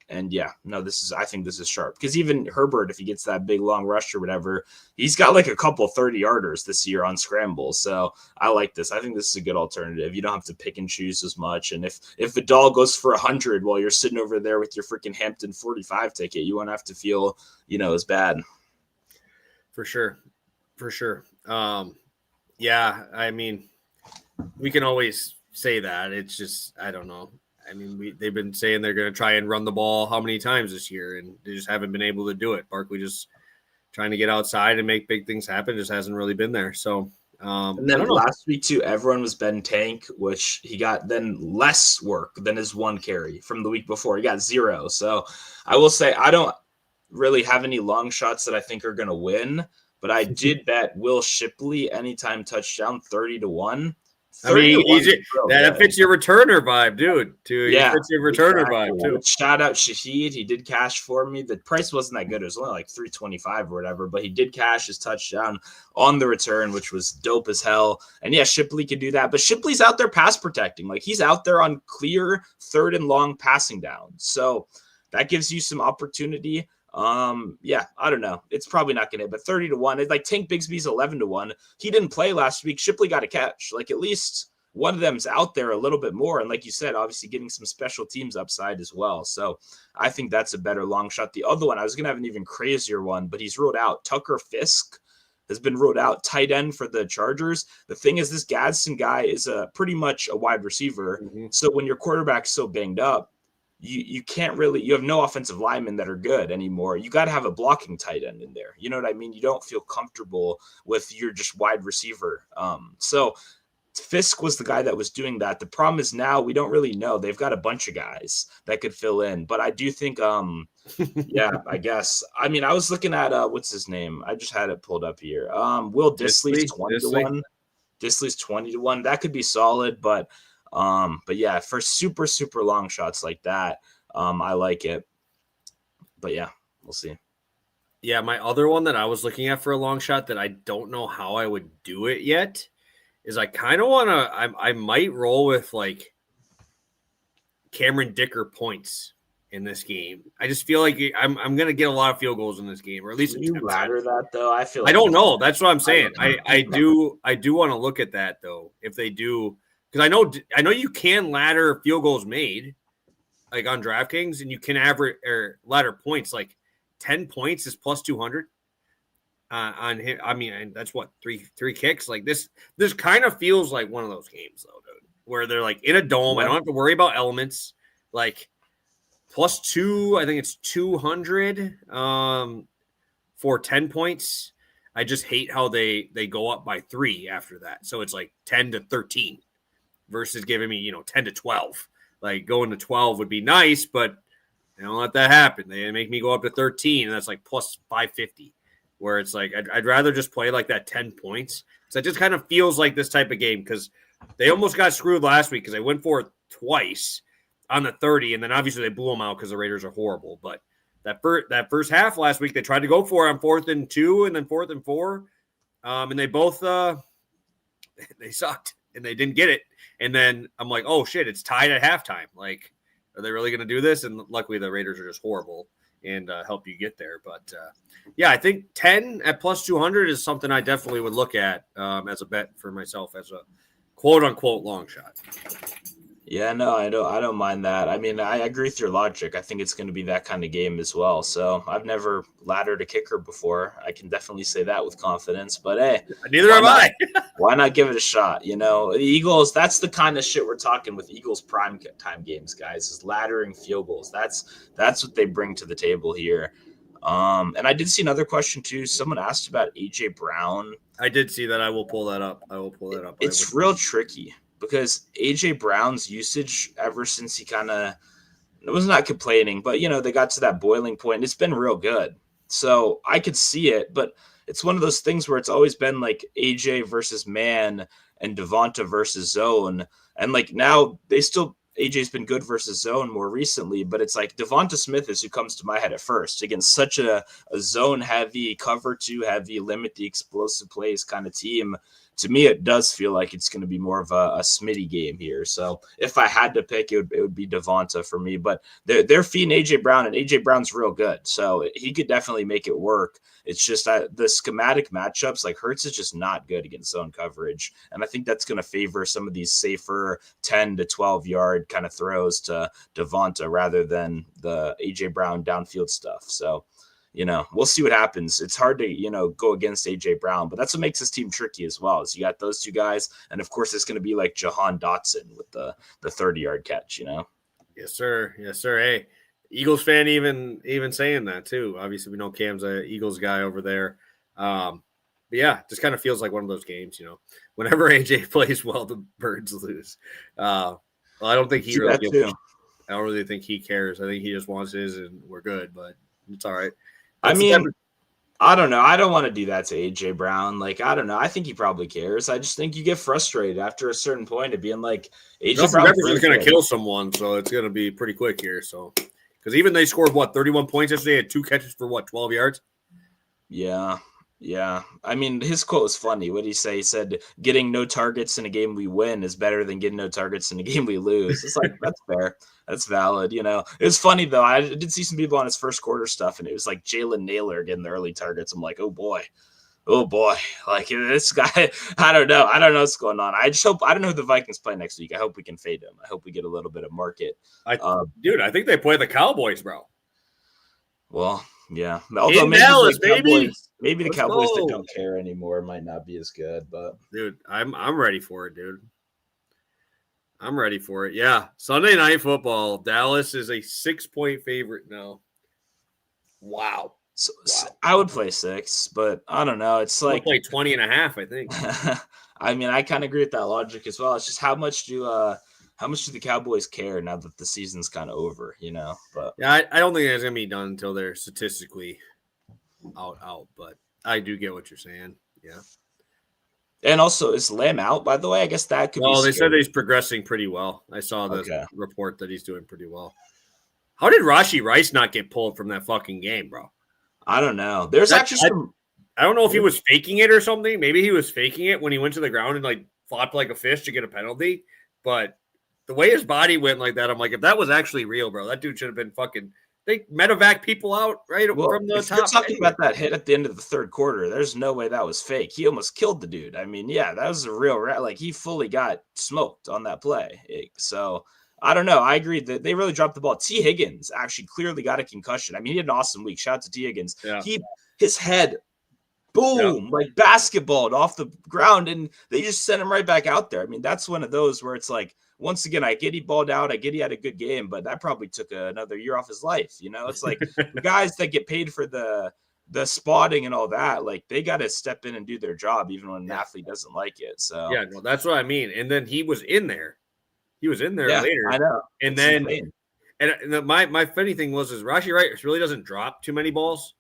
Speaker 2: And yeah, no, I think this is sharp because even Herbert, if he gets that big long rush or whatever, he's got like a couple 30-yarders this year on scrambles. So I like this. I think this is a good alternative. You don't have to pick and choose as much. And if Vidal goes for 100 while you're sitting over there with your freaking Hampton 45 ticket, you won't have to feel, as bad.
Speaker 1: For sure. Yeah, I mean, we can always say that. It's just, I don't know. I mean, they've been saying they're going to try and run the ball how many times this year, and they just haven't been able to do it. Barkley just trying to get outside and make big things happen just hasn't really been there. So,
Speaker 2: and then last week too, everyone was Ben Tank, which he got then less work than his 1 carry from the week before. He got 0. So I will say I don't really have any long shots that I think are going to win. but I did bet Will Shipley anytime touchdown 30-1.
Speaker 1: I mean, that fits your returner vibe, dude. He fits your returner vibe too.
Speaker 2: Shout out Shaheed. He did cash for me. The price wasn't that good. It was only like $325 or whatever, but he did cash his touchdown on the return, which was dope as hell. And yeah, Shipley could do that, but Shipley's out there pass protecting. Like he's out there on clear 3rd and long passing down. So that gives you some opportunity. Yeah, I don't know. It's probably not going to hit, but 30-1. It's like Tank Bigsby's 11-1. He didn't play last week. Shipley got a catch. Like at least one of them's out there a little bit more. And like you said, obviously getting some special teams upside as well. So I think that's a better long shot. The other one, I was going to have an even crazier one, but he's ruled out. Tucker Fisk has been ruled out, tight end for the Chargers. The thing is, this Gadsden guy is pretty much a wide receiver. Mm-hmm. So when your quarterback's so banged up, you can't really, you have no offensive linemen that are good anymore. You got to have a blocking tight end in there. You know what I mean? You don't feel comfortable with your just wide receiver. So Fisk was the guy that was doing that. The problem is now we don't really know. They've got a bunch of guys that could fill in, but I do think, yeah, I guess. I mean, I was looking at, what's his name? I just had it pulled up here. Will Disley's 20-1. Disley's 20-1. That could be solid, but yeah, for super, super long shots like that, I like it. But yeah, we'll see.
Speaker 1: Yeah, my other one that I was looking at for a long shot that I don't know how I would do it yet is I kind of want to, I might roll with like Cameron Dicker points in this game. I just feel like I'm going to get a lot of field goals in this game, or at least
Speaker 2: you ladder that though. I feel like
Speaker 1: I don't know. That's what I'm saying. I do want to look at that though. If they do, because I know you can ladder field goals made like on DraftKings, and you can average or ladder points. Like 10 points is plus 200 on him. I mean, that's what three kicks. Like this kind of feels like one of those games though, dude, where they're like in a dome. I don't have to worry about elements. Like plus 2, I think it's 200 for 10 points. I just hate how they go up by 3 after that. So it's like 10-13 versus giving me, 10-12. Like going to 12 would be nice, but they don't let that happen. They make me go up to 13, and that's like plus 550, where it's like I'd rather just play like that 10 points. So it just kind of feels like this type of game, because they almost got screwed last week because they went for it twice on the 30, and then obviously they blew them out because the Raiders are horrible. But that first half last week, they tried to go for it on 4th and 2 and then 4th and 4, and they both they sucked and they didn't get it. And then I'm like, oh shit, it's tied at halftime. Like, are they really going to do this? And luckily the Raiders are just horrible and help you get there. But yeah, I think 10 at plus 200 is something I definitely would look at as a bet for myself, as a quote unquote long shot.
Speaker 2: Yeah, no, I don't mind that. I mean, I agree with your logic. I think it's going to be that kind of game as well. So I've never laddered a kicker before. I can definitely say that with confidence. But hey,
Speaker 1: neither have I.
Speaker 2: Why not give it a shot? The Eagles, that's the kind of shit we're talking with Eagles prime time games, guys, is laddering field goals. That's what they bring to the table here. And I did see another question too. Someone asked about AJ Brown.
Speaker 1: I did see that. I will pull that up.
Speaker 2: It's real tricky, because AJ Brown's usage ever since he kind of was not complaining, but they got to that boiling point. It's been real good. So I could see it, but it's one of those things where it's always been like AJ versus man and Devonta versus zone. And like now AJ's been good versus zone more recently, but it's like Devonta Smith is who comes to my head at first against such a zone heavy, cover 2 heavy, limit the explosive plays kind of team. To me, it does feel like it's going to be more of a Smitty game here. So if I had to pick, it would be Devonta for me. But they're feeding AJ Brown, and AJ Brown's real good, so he could definitely make it work. It's just that the schematic matchups, like Hurts is just not good against zone coverage, and I think that's going to favor some of these safer 10 to 12 yard kind of throws to Devonta rather than the AJ Brown downfield stuff. So we'll see what happens. It's hard to, go against AJ Brown, but that's what makes this team tricky as well. Is you got those two guys, and of course it's going to be like Jahan Dotson with the 30-yard catch.
Speaker 1: Yes, sir. Hey, Eagles fan even saying that too. Obviously, we know Cam's a Eagles guy over there. But yeah, just kind of feels like one of those games. Whenever AJ plays well, the Birds lose. Well, I don't think he really. I don't really think he cares. I think he just wants his, and we're good. But it's all right.
Speaker 2: I don't know. I don't want to do that to AJ Brown. Like, I don't know. I think he probably cares. I just think you get frustrated after a certain point of being like, AJ Brown
Speaker 1: is going to kill someone, so it's going to be pretty quick here. So, because even they scored 31 points yesterday, had 2 catches for 12 yards.
Speaker 2: Yeah. Yeah. I mean, his quote was funny. What did he say? He said, getting no targets in a game we win is better than getting no targets in a game we lose. It's like, that's fair. That's valid. You know, it was funny though. I did see some people on his first quarter stuff, and it was like Jalen Naylor getting the early targets. I'm like, oh boy, like this guy. I don't know what's going on. I just hope. I don't know who the Vikings play next week. I hope we can fade him. I hope we get a little bit of market.
Speaker 1: Dude, I think they play the Cowboys, bro.
Speaker 2: Well, yeah. Although maybe
Speaker 1: Dallas,
Speaker 2: the Cowboys, maybe the
Speaker 1: Let's
Speaker 2: Cowboys
Speaker 1: go.
Speaker 2: that don't care anymore might not be as good. But
Speaker 1: dude, I'm ready for it, dude. I'm ready for it. Yeah, Sunday Night Football. Dallas is a 6-point favorite now. Wow.
Speaker 2: So I would play 6, but I don't know. It's like
Speaker 1: play 20.5, I think.
Speaker 2: I mean, I kind of agree with that logic as well. It's just how much do the Cowboys care now that the season's kind of over, you know? But
Speaker 1: yeah, I don't think it's gonna be done until they're statistically out. But I do get what you're saying. Yeah.
Speaker 2: And also, is Lamb out, by the way? I guess that could be.
Speaker 1: Well, they said he's progressing pretty well. I saw the report that he's doing pretty well. How did Rashee Rice not get pulled from that fucking game, bro?
Speaker 2: I don't know. There's actually some.
Speaker 1: I don't know if he was faking it or something. Maybe he was faking it when he went to the ground and like flopped like a fish to get a penalty. But the way his body went like that, I'm like, if that was actually real, bro, that dude should have been fucking. They medevac people out right from the top.
Speaker 2: You're talking about that hit at the end of the third quarter. There's no way that was fake. He almost killed the dude. I mean, yeah, that was a real like he fully got smoked on that play. So I don't know. I agree that they really dropped the ball. T. Higgins actually clearly got a concussion. I mean, he had an awesome week. Shout out to T. Higgins.
Speaker 1: Yeah.
Speaker 2: His head, boom, like basketballed off the ground, and they just sent him right back out there. I mean, that's one of those where it's like, once again, I get he balled out. I get he had a good game, but that probably took another year off his life. You know, it's like the guys that get paid for the spotting and all that, like they got to step in and do their job, even when an athlete doesn't like it. So
Speaker 1: yeah, no, that's what I mean. And then he was in there. He was in there later.
Speaker 2: I know.
Speaker 1: And then, and my funny thing was Rashee Rice really doesn't drop too many balls.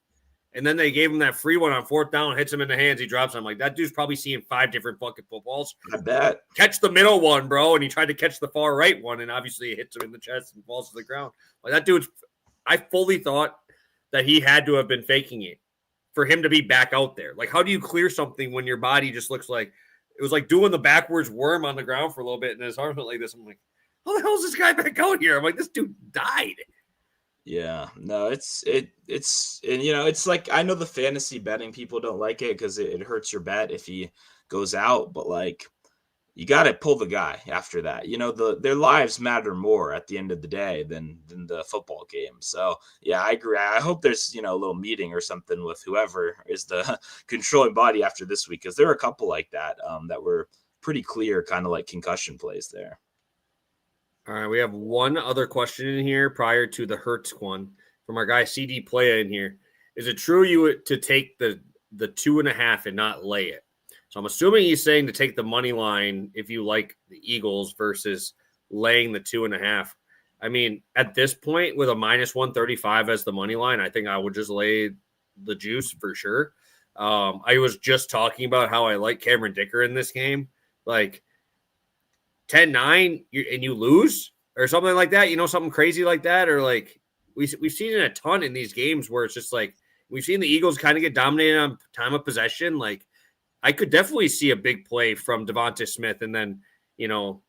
Speaker 1: And then they gave him that free one on 4th down, hits him in the hands, he drops. I'm like, that dude's probably seeing 5 different fucking footballs.
Speaker 2: I bet.
Speaker 1: Catch the middle one, bro. And he tried to catch the far right one, and obviously it hits him in the chest and falls to the ground. Like that dude's, I fully thought that he had to have been faking it for him to be back out there. Like, how do you clear something when your body just looks like it was like doing the backwards worm on the ground for a little bit, and his arms went like this? I'm like, how the hell is this guy back out here? I'm like, this dude died.
Speaker 2: Yeah, no, it's and you know, it's like, I know the fantasy betting people don't like it because it hurts your bet if he goes out, but like you got to pull the guy after that. You know, their lives matter more at the end of the day than the football game. So yeah, I agree. I hope there's, you know, a little meeting or something with whoever is the controlling body after this week, because there were a couple like that that were pretty clear, kind of like concussion plays there.
Speaker 1: All right, we have one other question in here prior to the Hertz one from our guy CD Playa in here. Is it true you would to take the 2.5 and not lay it? So I'm assuming he's saying to take the money line if you like the Eagles versus laying the 2.5. I mean, at this point with a -135 as the money line, I think I would just lay the juice for sure. I was just talking about how I like Cameron Dicker in this game. Like 10-9 and you lose or something like that, you know, something crazy like that. Or like we've seen it a ton in these games where it's just like we've seen the Eagles kind of get dominated on time of possession. Like I could definitely see a big play from Devonta Smith, and then, you know,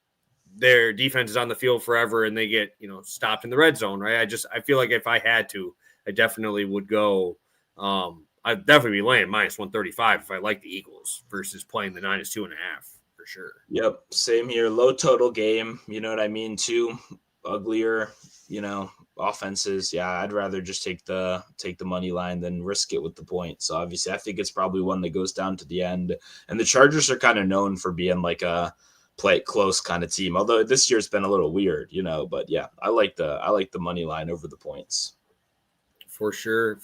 Speaker 1: their defense is on the field forever and they get, you know, stopped in the red zone, right? I feel like if I had to, I definitely would go. I'd definitely be laying -135 if I like the Eagles versus playing the -2.5. Sure.
Speaker 2: Yep. Same here. Low total game. You know what I mean? Two uglier, you know, offenses. Yeah, I'd rather just take the money line than risk it with the point. So obviously I think it's probably one that goes down to the end. And the Chargers are kind of known for being like a play it close kind of team. Although this year's been a little weird, you know, but yeah, I like the money line over the points.
Speaker 1: For sure.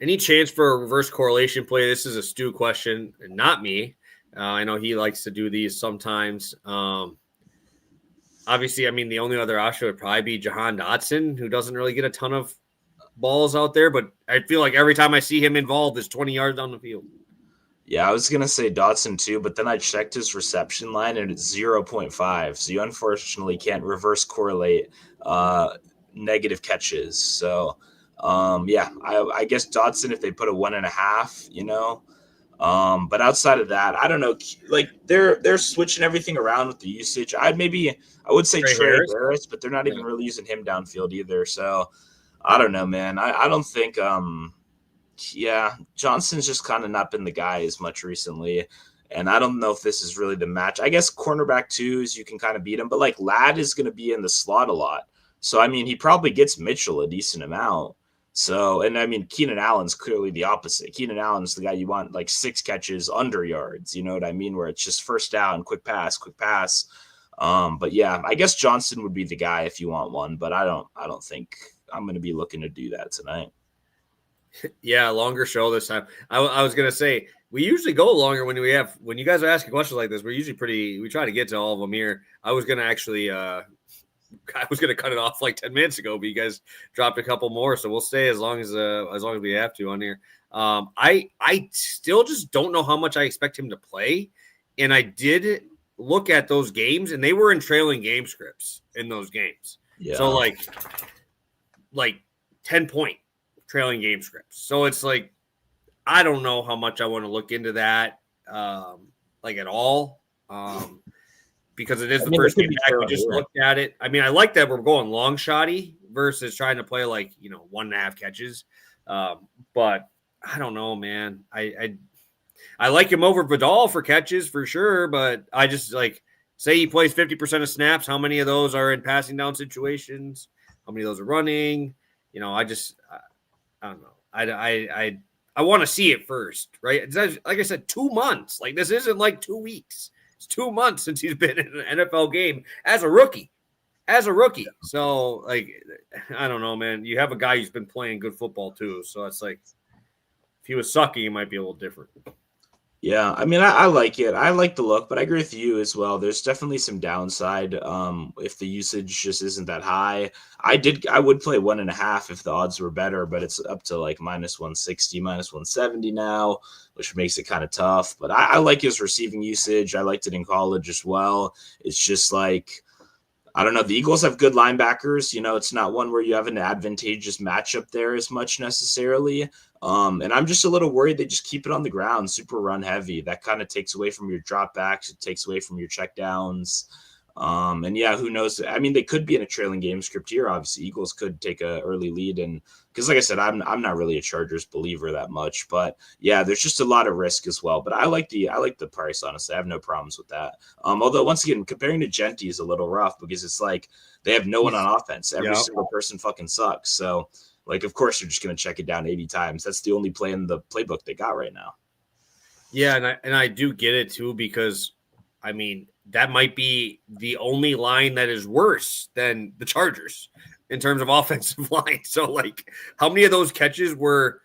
Speaker 1: Any chance for a reverse correlation play? This is a Stu question, and not me. I know he likes to do these sometimes. Obviously, I mean, the only other option would probably be Jahan Dotson, who doesn't really get a ton of balls out there, but I feel like every time I see him involved, there's 20 yards down the field.
Speaker 2: Yeah, I was going to say Dotson too, but then I checked his reception line and it's 0.5. So you unfortunately can't reverse correlate negative catches. So, yeah, I guess Dotson, if they put a 1.5, but outside of that, I don't know. Like they're switching everything around with the usage. I would say Trey Harris, but they're not even really using him downfield either. So I don't know, man. I don't think yeah, Johnson's just kind of not been the guy as much recently. And I don't know if this is really the match. I guess cornerback twos, you can kind of beat him, but like Ladd is going to be in the slot a lot. So, I mean, he probably gets Mitchell a decent amount. So, and I mean, Keenan Allen's clearly the opposite. Keenan Allen's the guy you want like 6 catches under yards. You know what I mean? Where it's just first down, quick pass, quick pass. But yeah, I guess Johnson would be the guy if you want one, but I don't think I'm going to be looking to do that tonight.
Speaker 1: Yeah, longer show this time. I was gonna say we usually go longer when you guys are asking questions like this. We're usually we try to get to all of them here. I was gonna actually I was gonna cut it off like 10 minutes ago, but you guys dropped a couple more, so we'll stay as long as we have to on here. I still just don't know how much I expect him to play, and I did look at those games, and they were in trailing game scripts in those games. Yeah. So like 10-point trailing game scripts. So it's like, I don't know how much I want to look into that, like at all, because it is the first game back. We just looked at it. I mean, I like that we're going long shotty versus trying to play like 1.5 catches. But I don't know, man. I like him over Vidal for catches for sure, but I just like say he plays 50% of snaps. How many of those are in passing down situations? How many of those are running? I don't know. I want to see it first, right? It's, like I said, 2 months. Like this isn't like 2 weeks. It's 2 months since he's been in an NFL game as a rookie. So like, I don't know, man. You have a guy who's been playing good football too. So it's like, if he was sucking, it might be a little different.
Speaker 2: Yeah, I mean, I like it. I like the look, but I agree with you as well. There's definitely some downside if the usage just isn't that high. I would play 1.5 if the odds were better, but it's up to like -160, -170 now, which makes it kind of tough. But I like his receiving usage. I liked it in college as well. It's just like, I don't know. The Eagles have good linebackers. It's not one where you have an advantageous matchup there as much necessarily. And I'm just a little worried they just keep it on the ground, super run heavy. That kind of takes away from your dropbacks. It takes away from your checkdowns. And yeah, who knows? I mean, they could be in a trailing game script here. Obviously, Eagles could take an early lead, and because, like I said, I'm not really a Chargers believer that much. But yeah, there's just a lot of risk as well. But I like the price, honestly. I have no problems with that. Although once again, comparing to Genty is a little rough because it's like they have no one on offense. Every single person fucking sucks. So like, of course, you're just going to check it down 80 times. That's the only play in the playbook they got right now.
Speaker 1: Yeah, and I do get it too because, I mean, that might be the only line that is worse than the Chargers in terms of offensive line. So, like, how many of those catches where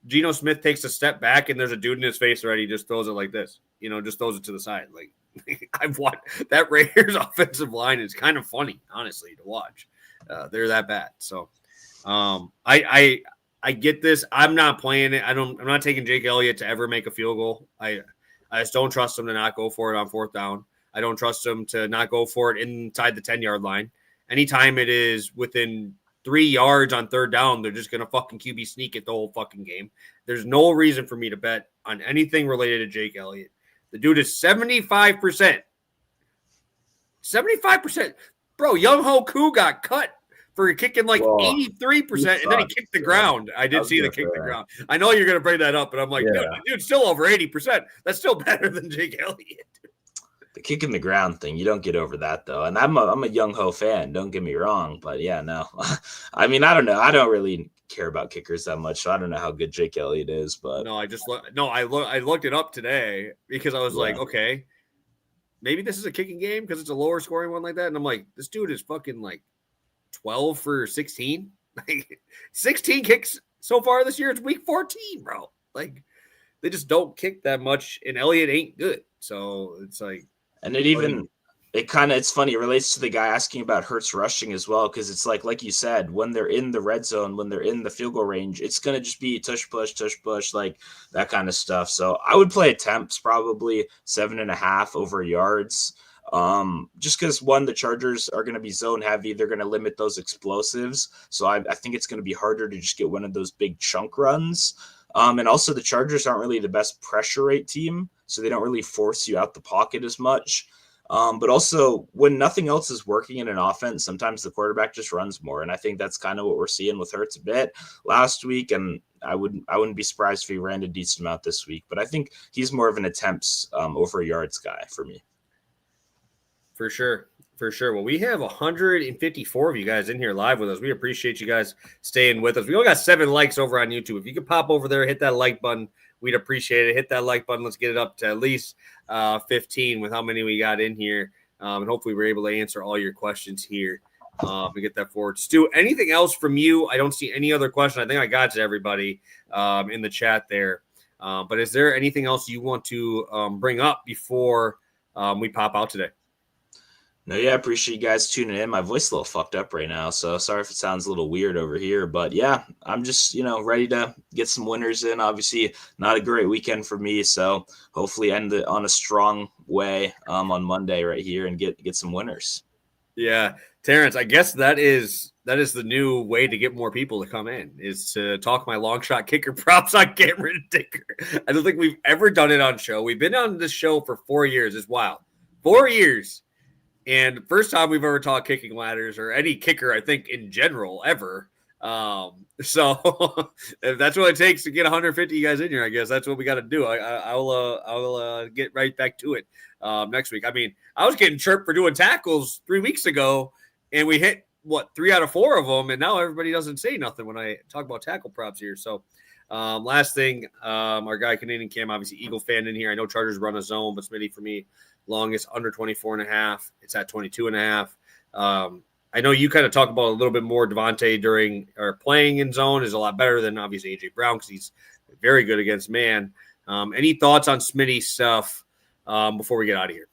Speaker 1: Geno Smith takes a step back and there's a dude in his face already, just throws it like this, just throws it to the side. Like, I've watched that Raiders offensive line is kind of funny, honestly, to watch. They're that bad. So, I get this. I'm not playing it. I'm not taking Jake Elliott to ever make a field goal. I just don't trust him to not go for it on 4th down. I don't trust him to not go for it inside the 10-yard line. Anytime it is within 3 yards on 3rd down, they're just gonna fucking QB sneak it the whole fucking game. There's no reason for me to bet on anything related to Jake Elliott. The dude is 75%. 75%. Bro, Young Ho Koo got cut for kicking like 83%, and then he kicked the ground. I did see the kick the ground. I know you're going to bring that up, but I'm like, dude, still over 80%. That's still better than Jake Elliott.
Speaker 2: The kick in the ground thing, you don't get over that, though. And I'm a Young Ho fan, don't get me wrong. But, yeah, no. I mean, I don't know. I don't really care about kickers that much, so I don't know how good Jake Elliott is. But
Speaker 1: no, I looked it up today because I was like, okay, maybe this is a kicking game because it's a lower scoring one like that. And I'm like, this dude is fucking like 12 for 16. Like 16 kicks so far this year. It's week 14, bro. Like they just don't kick that much, and Elliott ain't good. So it's like,
Speaker 2: and it it's funny. It relates to the guy asking about Hurts rushing as well, because it's like you said, when they're in the red zone, when they're in the field goal range, it's gonna just be tush push, like that kind of stuff. So I would play attempts, probably 7.5 over yards. Just because the Chargers are going to be zone heavy, they're going to limit those explosives. So I think it's going to be harder to just get one of those big chunk runs. And also the Chargers aren't really the best pressure rate team, so they don't really force you out the pocket as much. But also when nothing else is working in an offense, sometimes the quarterback just runs more. And I think that's kind of what we're seeing with Hurts a bit last week. And I wouldn't be surprised if he ran a decent amount this week, but I think he's more of an attempts over yards guy for me.
Speaker 1: For sure. Well, we have 154 of you guys in here live with us. We appreciate you guys staying with us. We only got 7 likes over on YouTube. If you could pop over there, hit that like button, we'd appreciate it. Hit that like button. Let's get it up to at least 15 with how many we got in here. And hopefully we're able to answer all your questions here. We get that forward. Stu, anything else from you? I don't see any other question. I think I got to everybody in the chat there. But is there anything else you want to bring up before we pop out today?
Speaker 2: No, yeah, I appreciate you guys tuning in. My voice is a little fucked up right now, so sorry if it sounds a little weird over here. But yeah, I'm just, ready to get some winners in. Obviously, not a great weekend for me, so hopefully end it on a strong way on Monday right here and get some winners.
Speaker 1: Yeah, Terrence, I guess that is the new way to get more people to come in, is to talk my long shot kicker props on Cameron Dicker. I don't think we've ever done it on show. We've been on this show for 4 years. It's wild. 4 years. And first time we've ever talked kicking ladders or any kicker, I think, in general, ever. So if that's what it takes to get 150 guys in here, I guess that's what we got to do. I'll get right back to it next week. I mean, I was getting chirped for doing tackles 3 weeks ago, and we hit, 3 out of 4 of them, and now everybody doesn't say nothing when I talk about tackle props here. So last thing, our guy Canadian Cam, obviously Eagle fan in here. I know Chargers run a zone, but Smitty for me, longest under 24.5. It's at 22.5. I know you kind of talk about a little bit more Devontae during or playing in zone is a lot better than obviously AJ Brown because he's very good against man. Any thoughts on Smitty's stuff before we get out of here?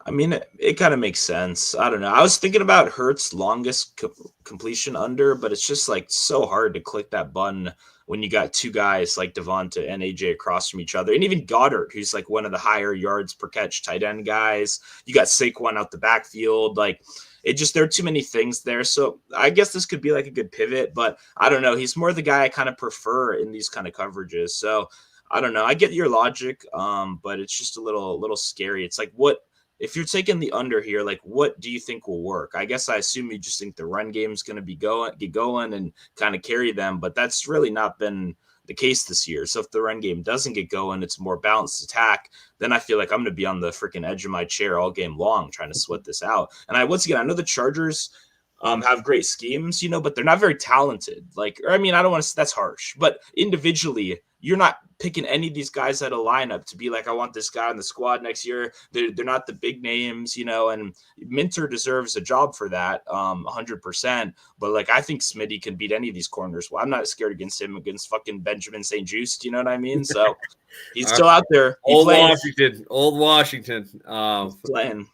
Speaker 2: I mean, it kind of makes sense. I don't know. I was thinking about Hurts' longest completion under, but it's just like so hard to click that button when you got two guys like Devonta and AJ across from each other. And even Goddard, who's like one of the higher yards per catch tight end guys. You got Saquon out the backfield. Like, there are too many things there. So I guess this could be like a good pivot, but I don't know. He's more the guy I kind of prefer in these kind of coverages. So I don't know. I get your logic, but it's just a little scary. It's like, what if you're taking the under here, like what do you think will work? I guess I assume you just think the run game is going to get going and kind of carry them, but that's really not been the case this year. So if the run game doesn't get going, it's a more balanced attack, then I feel like I'm going to be on the freaking edge of my chair all game long trying to sweat this out. And I know the Chargers have great schemes, but they're not very talented. I don't want to, that's harsh, but individually, you're not picking any of these guys out of lineup to be like, I want this guy on the squad next year. They're not the big names, and Minter deserves a job for that 100%. But I think Smitty can beat any of these corners. Well, I'm not scared against him against fucking Benjamin St. Just, you know what I mean? So he's still out there.
Speaker 1: Old Washington.
Speaker 2: Playing.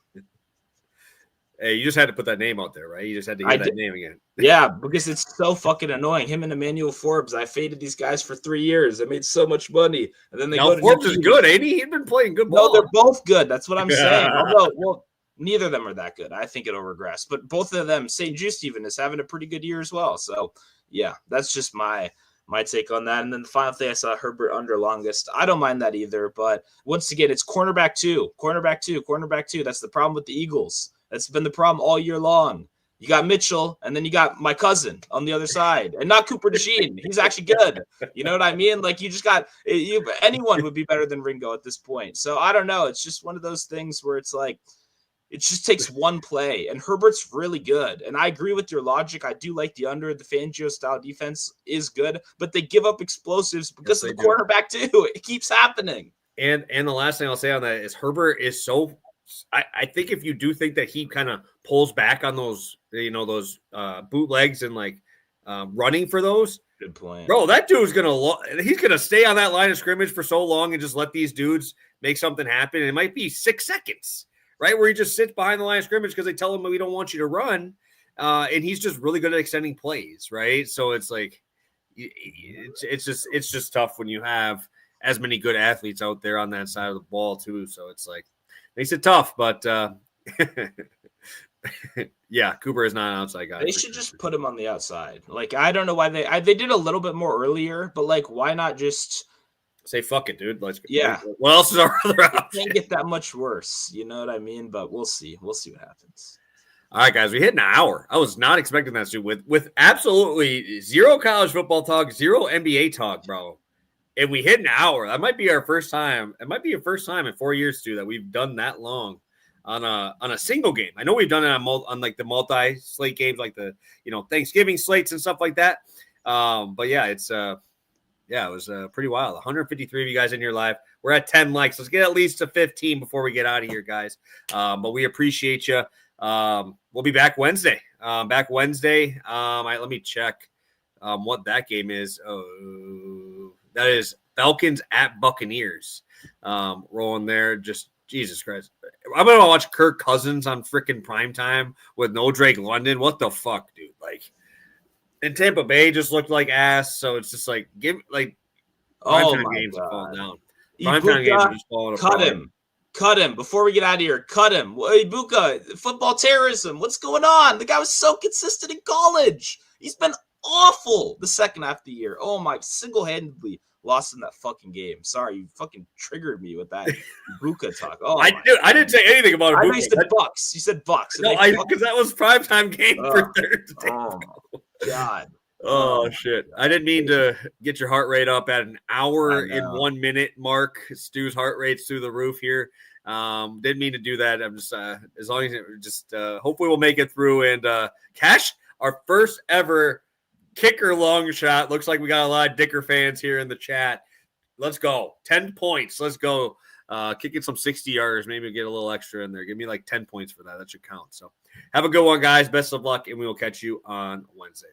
Speaker 1: Hey, you just had to put that name out there, right? You just had to hear that name again.
Speaker 2: Yeah, because it's so fucking annoying. Him and Emmanuel Forbes, I faded these guys for 3 years. I made so much money. And then
Speaker 1: Forbes is good, ain't he? He's been playing good ball.
Speaker 2: No, they're both good. That's what I'm saying. Although, neither of them are that good. I think it'll regress. But both of them, St. Just even is having a pretty good year as well. So, yeah, that's just my take on that. And then the final thing I saw, Herbert under longest. I don't mind that either. But once again, it's cornerback two. That's the problem with the Eagles. That's been the problem all year long. You got Mitchell, and then you got my cousin on the other side, and not Cooper DeJean. He's actually good. You know what I mean? You just got anyone would be better than Ringo at this point. So I don't know. It's just one of those things where it's like it just takes one play, and Herbert's really good. And I agree with your logic. I do like the under. The Fangio style defense is good, but they give up explosives because of the quarterback too. It keeps happening.
Speaker 1: And the last thing I'll say on that is Herbert is so. I think if you do think that he kind of pulls back on those, bootlegs and running for those,
Speaker 2: good point,
Speaker 1: bro. That dude's he's gonna stay on that line of scrimmage for so long and just let these dudes make something happen. And it might be 6 seconds, right? Where he just sits behind the line of scrimmage because they tell him we don't want you to run. And he's just really good at extending plays, right? So it's like, it's just tough when you have as many good athletes out there on that side of the ball too. So it's like, makes it tough, but yeah, Cooper is not an outside guy.
Speaker 2: They should just put him on the outside. Like, I don't know why they did a little bit more earlier, but like, why not just
Speaker 1: say fuck it, dude? Let's go.
Speaker 2: Yeah.
Speaker 1: What else is our other option?
Speaker 2: It can't get that much worse. You know what I mean? But we'll see. We'll see what happens.
Speaker 1: All right, guys, we hit an hour. I was not expecting that, Stu. With absolutely zero college football talk, zero NBA talk, bro. And we hit an hour. That might be our first time. It might be your first time in 4 years, Stu, that we've done that long on a single game. I know we've done it on like the multi-slate games, like the Thanksgiving slates and stuff like that. But yeah, it was pretty wild. 153 of you guys in here live. We're at 10 likes. Let's get at least to 15 before we get out of here, guys. But we appreciate you. We'll be back Wednesday. Let me check what that game is. Oh, that is Falcons at Buccaneers. Rolling there. Just Jesus Christ. I'm gonna watch Kirk Cousins on freaking primetime with no Drake London. What the fuck, dude? Like, and Tampa Bay just looked like ass. So it's just like primetime games are falling down. Primetime games are just falling apart.
Speaker 2: Cut him before we get out of here. Cut him. Ibuka, football terrorism. What's going on? The guy was so consistent in college. He's been awful the second half of the year. Oh my, single-handedly lost in that fucking game. Sorry, you fucking triggered me with that Ibuka talk. Oh,
Speaker 1: I didn't say anything about Ibuka.
Speaker 2: I know you said Bucks. You said Bucks.
Speaker 1: No, because that was primetime game for Thursday.
Speaker 2: Oh God.
Speaker 1: Oh shit! I didn't mean to get your heart rate up at an hour and 1 minute mark. Stu's heart rate's through the roof here. Didn't mean to do that. I'm just as long as hopefully we'll make it through and cash our first ever kicker long shot. Looks like we got a lot of Dicker fans here in the chat. Let's go. 10 points. Let's go. Kicking some 60 yards. Maybe get a little extra in there. Give me like 10 points for that. That should count. So have a good one, guys. Best of luck, and we will catch you on Wednesday.